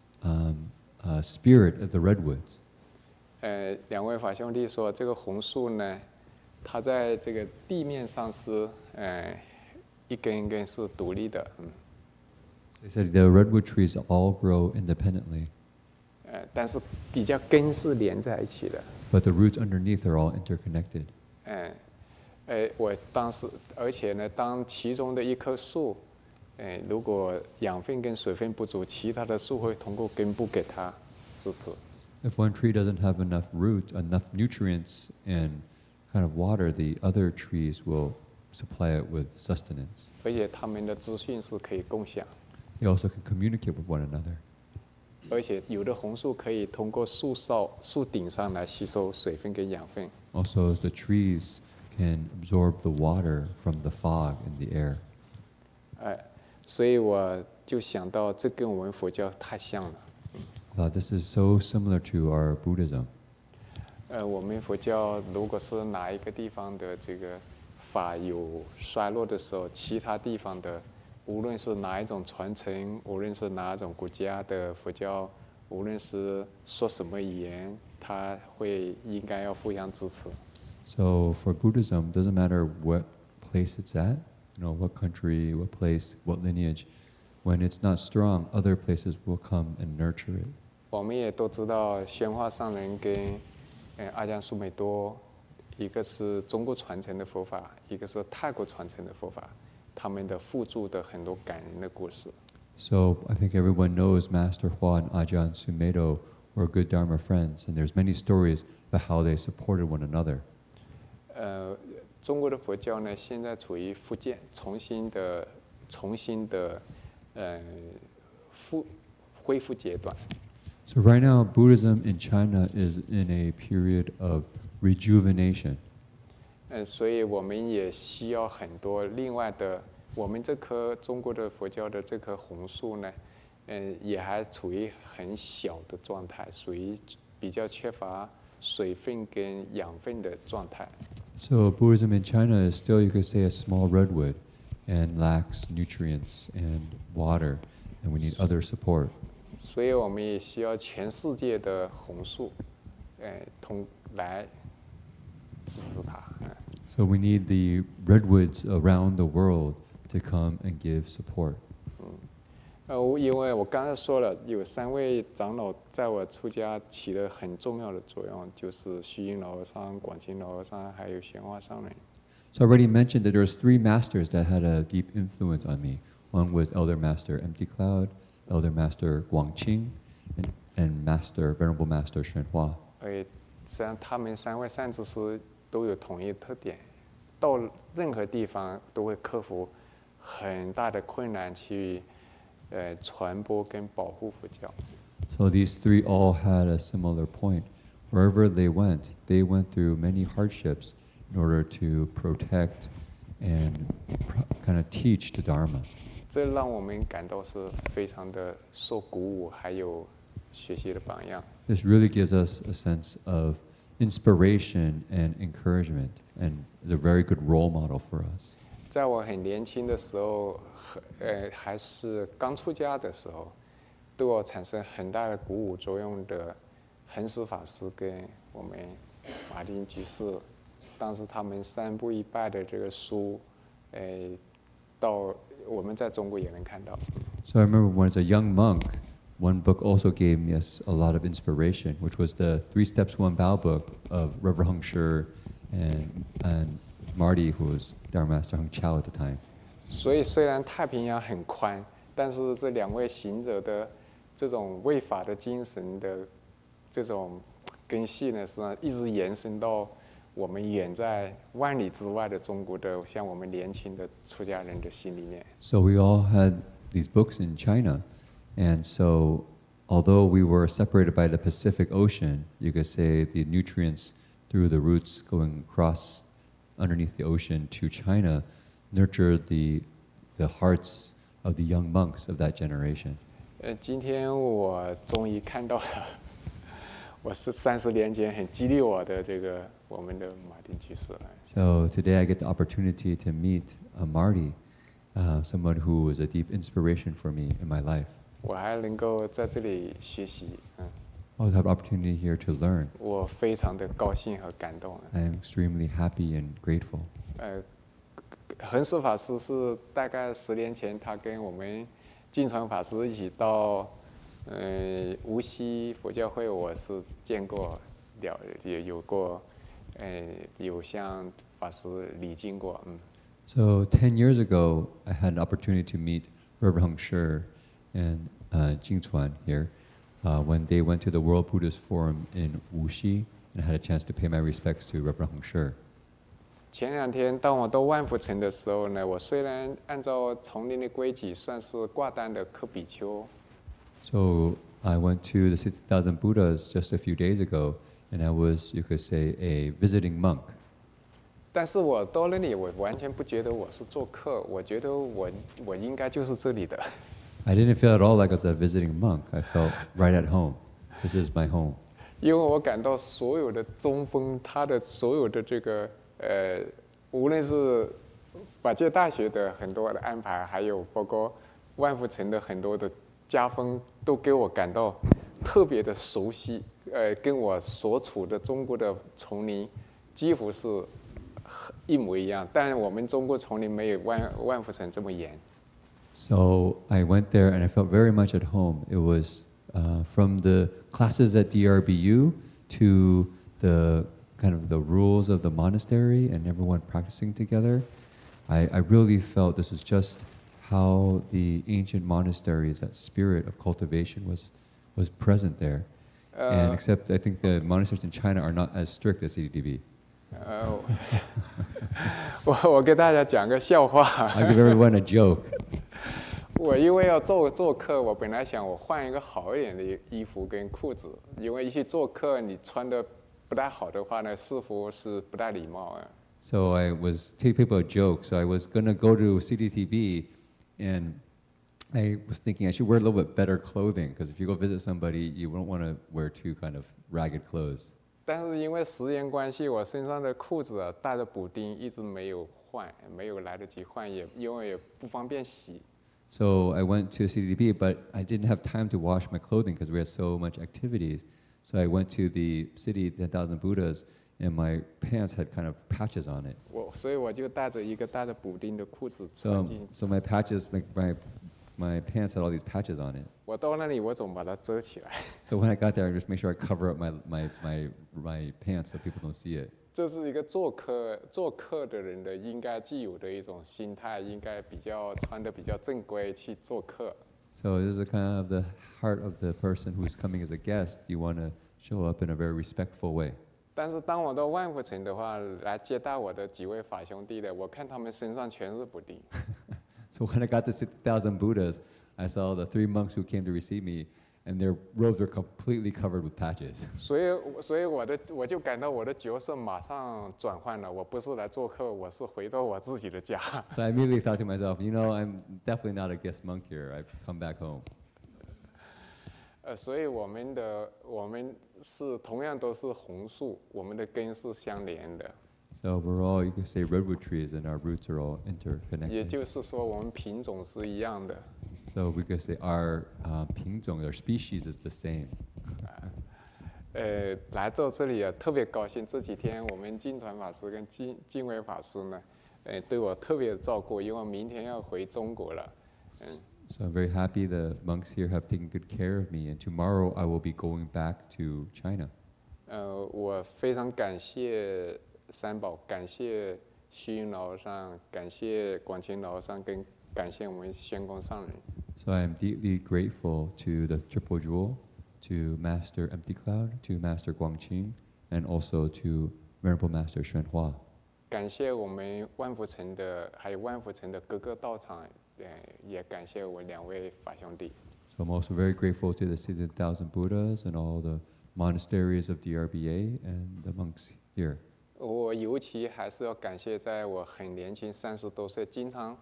spirit of the redwoods. 2位法兄弟说，这个红树呢，它在这个地面上是一根一根是独立的。They said the redwood trees all grow independently. 但是底下根是连在一起的。But the roots underneath are all interconnected. 我当时，而且呢，当其中的一棵树，如果养分跟水分不足，其他的树会通过根部给它支持。If one tree doesn't have enough root, enough nutrients, and kind of water, the other trees will supply it with sustenance. 而且它们的资讯是可以共享， They also can communicate with one another. 而且有的红树可以通过树顶上来吸收水分跟养分。 Also, the trees can absorb the water from the fog in the air. 所以我就想到，这跟我们佛教太像了。This is so similar to our Buddhism. 我们佛教如果是哪一个地方的这个法有衰落的时候，其他地方的无论是哪一种传承，无论是哪一种国家的佛教，无论是说什么语言，它会应该要互相支持。 So for Buddhism, doesn't matter what place it's at, what country, what place, what lineage. When it's not strong, other places will come and nurture it. 我们也都知道，宣化上人跟阿江苏美多，一个是中国传承的佛法，一个是泰国传承的佛法，他们的互助的很多感人的故事。 So I think everyone knows Master Hua and Ajahn Sumedho were good Dharma friends, and there's many stories about how they supported one another. 中国的佛教呢，现在处于复建，重新的恢复阶段。 So right now, Buddhism in China is in a period of rejuvenation. 所以我们也需要很多另外的，我们这棵中国的佛教的这棵红树呢，也还处于很小的状态，属于比较缺乏水分跟养分的状态。 So Buddhism in China is still, you could say, a small redwood and lacks nutrients and water, and we need other support. 所以我们也需要全世界的红树，来支持它。 So we need the redwoods around the world to come and give support. 因为我刚才说了，有3位长老在我出家起了很重要的作用，就是虚云老和尚、广清老和尚，还有玄化上人。 So I already mentioned that there's 3 masters that had a deep influence on me. One was Elder Master Empty Cloud, Elder Master Guangqing, and Venerable Master Shenhua. 实际上他们3位善知识都有统一特点，到任何地方都会克服很大的困难去传播跟保护佛教。 So these 3 all had a similar point. Wherever they went through many hardships in order to protect and kind of teach the Dharma. 这让我们感到是非常的受鼓舞，还有学习的榜样。 This really gives us a sense of inspiration and encouragement, and is a very good role model for us. 在我很年轻的时候，还是刚出家的时候，对我产生很大的鼓舞作用的恒实法师跟我们马丁居士，当时他们3步一拜的这个书，到我们在中国也能看到。 So I remember when as a young monk, one book also gave me a lot of inspiration, which was the 3 Steps, 1 Bow book of Reverend Heng Sure and Marty, who was Dharma Master Heng Chao at the time. 所以虽然太平洋很宽，但是这2位行者的这种为法的精神的这种根系呢，实际上一直延伸到我们远在万里之外的中国的像我们年轻的出家人的心里面。 So we all had these books in China, and so although we were separated by the Pacific Ocean, you could say the nutrients through the roots going across underneath the ocean to China nurtured the hearts of the young monks of that generation. 今天我终于看到了，我是30年前很激励我的这个我们的马丁居士。 So today I get the opportunity to meet Marty, someone who was a deep inspiration for me in my life. 我还能够在这里学习， I also have the opportunity here to learn. 我非常的高兴和感动。 I am extremely happy and grateful. 恒实法师是大概10年前，他跟我们净传法师一起到无锡佛教会，我是见过也有过有向法师礼敬过。So 10 years ago, I had an opportunity to meet Verhoeven Sure and Jingchuan here when they went to the World Buddhist Forum in Wuxi, and I had a chance to pay my respects to Verhoeven Sure. 前2天当我到万福城的时候呢，我虽然按照丛林的规矩算是挂单的科比丘， So I went to the 60,000 Buddhas just a few days ago, and I was, you could say, a visiting monk. 但是我到那里，我完全不觉得我是做客，我觉得我应该就是这里的。I didn't feel at all like I was a visiting monk. I felt right at home. This is my home. 因为我感到所有的中锋，他的所有的这个无论是法界大学的很多的安排，还有包括万福城的很多的家风，都给我感到特别的熟悉。跟我所处的中国的丛林几乎是一模一样，但我们中国丛林没有万福城这么严。So I went there and I felt very much at home. It was from the classes at DRBU to the kind of the rules of the monastery and everyone practicing together. I really felt this was just how the ancient monasteries, that spirit of cultivation was present there. And except I think the monasteries in China are not as strict as CDTV. 我给大家讲个笑话。I'll give everyone a joke. 我因为要做客，我本来想我换一个好一点的衣服跟裤子，因为一去做客，你穿的不太好的话呢，似乎是不太礼貌啊。So I was telling people a joke. So I was gonna go to CDTV, and I was thinking I should wear a little bit better clothing because if you go visit somebody, you don't want to wear too kind of ragged clothes. 但是因为时间关系，我身上的裤子啊带着补丁，一直没有换，没有来得及换，因为也不方便洗。So I went to CDTV, but I didn't have time to wash my clothing because we had so much activities. So I went to the city, 10,000 Buddhas, and my pants had kind of patches on it. 所以我就带着一个带着补丁的裤子穿进。So my patches, my pants had all these patches on it. 我到那里，我总把它遮起来。So when I got there, I just make sure I cover up my pants so people don't see it. 这是一个做客的人的应该既有的一种心态，应该穿得比较正规去做客。So this is kind of the heart of the person who's coming as a guest. You want to show up in a very respectful way. 但是当我到万福城的话，来接待我的几位法兄弟的，我看他们身上全是补丁。So when I got to 6,000 Buddhas, I saw the 3 monks who came to receive me, and their robes were completely covered with patches. 所以我就感到我的角色马上转换了，我不是来做客，我是回到我自己的家。So I immediately thought to myself, I'm definitely not a guest monk here. I've come back home. 所以我们是同样都是红树，我们的根是相连的。So we're all, you could say, redwood trees, and our roots are all 也 interconnected. 就是说，我们品种是一样的。So we could say our 品种, our species is the same. 来到这里啊，特别高兴。这几天我们净传法师跟净慧法师呢，对我特别照顾，因为我明天要回中国了。So I'm very happy the monks here have taken good care of me, and tomorrow I will be going back to China. 我非常感谢三宝，感谢虚云老和尚，感谢广清老和尚，跟感谢我们宣公上人。So I am deeply grateful to the Triple Jewel, to Master Empty Cloud, to Master Guangqing, and also to Venerable Master Xuan Hua. 感谢我们万福城的，还有万福城的各个道场，也感谢我2位法兄弟。So I'm also very grateful to the 60,000 Buddhas and all the monasteries of DRBA and the monks here. 我尤其还是要感谢，在我很年轻30多岁，经常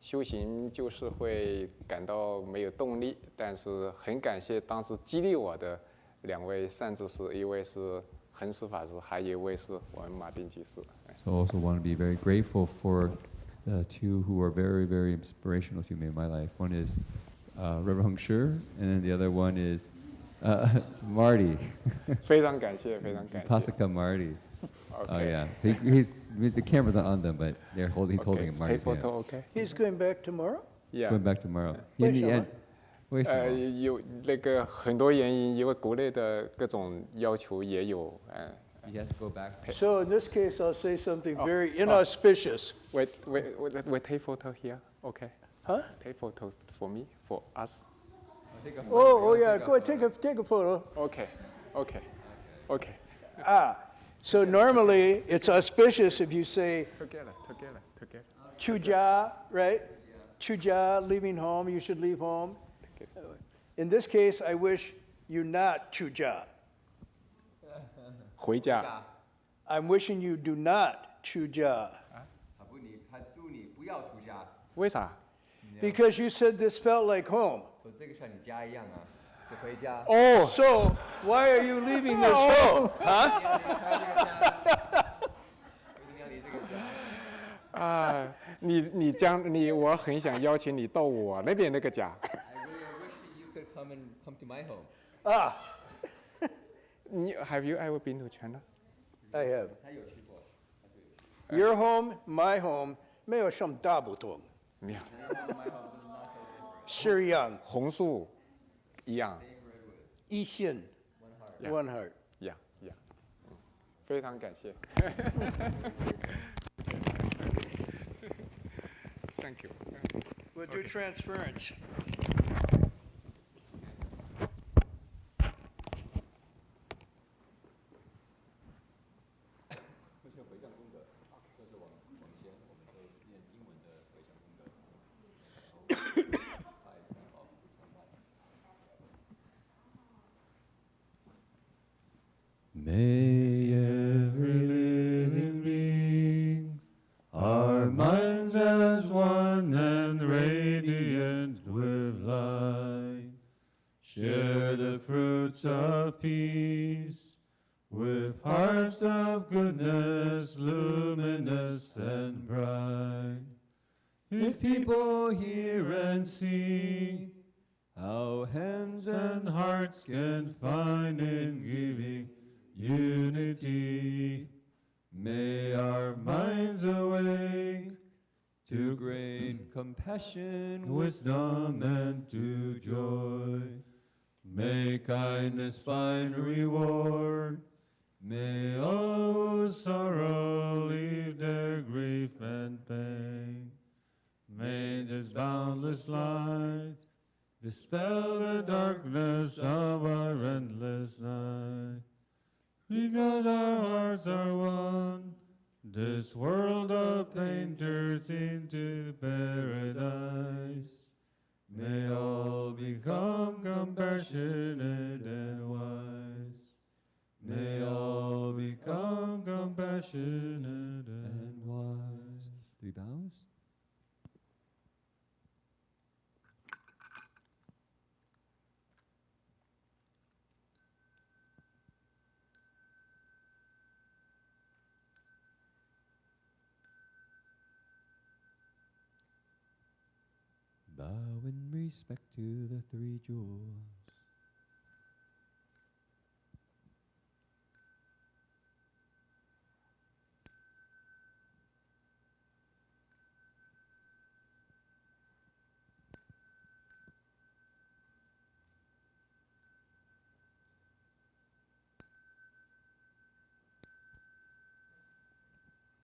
修行就是会感到没有动力，但是很感谢当时激励我的2位善知识，一位是恒实法师，还有一位是我们马丁居士。So I also want to be very grateful for the 2 who are very, very inspirational to me in my life. One is Reverend Heng Sure, and then the other one is Marty. 非常感谢，非常感谢。Pasaka Marty. Okay. Oh yeah, so the camera's not on them, but he's holding Marty's hand. photo, okay. He's going back tomorrow? Yeah. Going back tomorrow. 为什么？为什么？有那个很多原因，因为国内的各种要求也有， You have to go back. So in this case, I'll say something very inauspicious. Wait, take photo here. Okay. Huh? Take photo for me, for us. Oh, yeah, go ahead, take a photo. Okay. So normally, it's auspicious if you say Together. chuja, right? Chuja, leaving home, you should leave home. In this case, I wish you not chuja. 回家。 I'm wishing you do not chuja. 他祝你不要出家，为啥？ Because you said this felt like home. 说这个像你家一样啊，就回家。哦 So why are you leaving this home? Huh? 为什么要离这个家？啊，我很想邀请你到我那边那个家。 I really wish that you could come to my home. Have you ever been to China? I have. 他有去过。 Your home, my home, 没有什么大不同。你好，是一样，红树一样。一心 one heart. 呀，非常感谢。Thank you. We'll do transference. May every living being, our minds as one and radiant with light, share the fruits of peace, with hearts of goodness, luminous and bright. If people hear and see how hands and hearts can find in giving unity, may our minds awake To great compassion, wisdom and to joy. May kindness find reward. May all who sorrow leave their grief and pain. May this boundless light dispel the darkness of our endless night. Because our hearts are one, this world of pain turns into paradise. May all become compassionate and wise. May all become compassionate and wise. 3 bows. Bow in respect to the 3 jewels.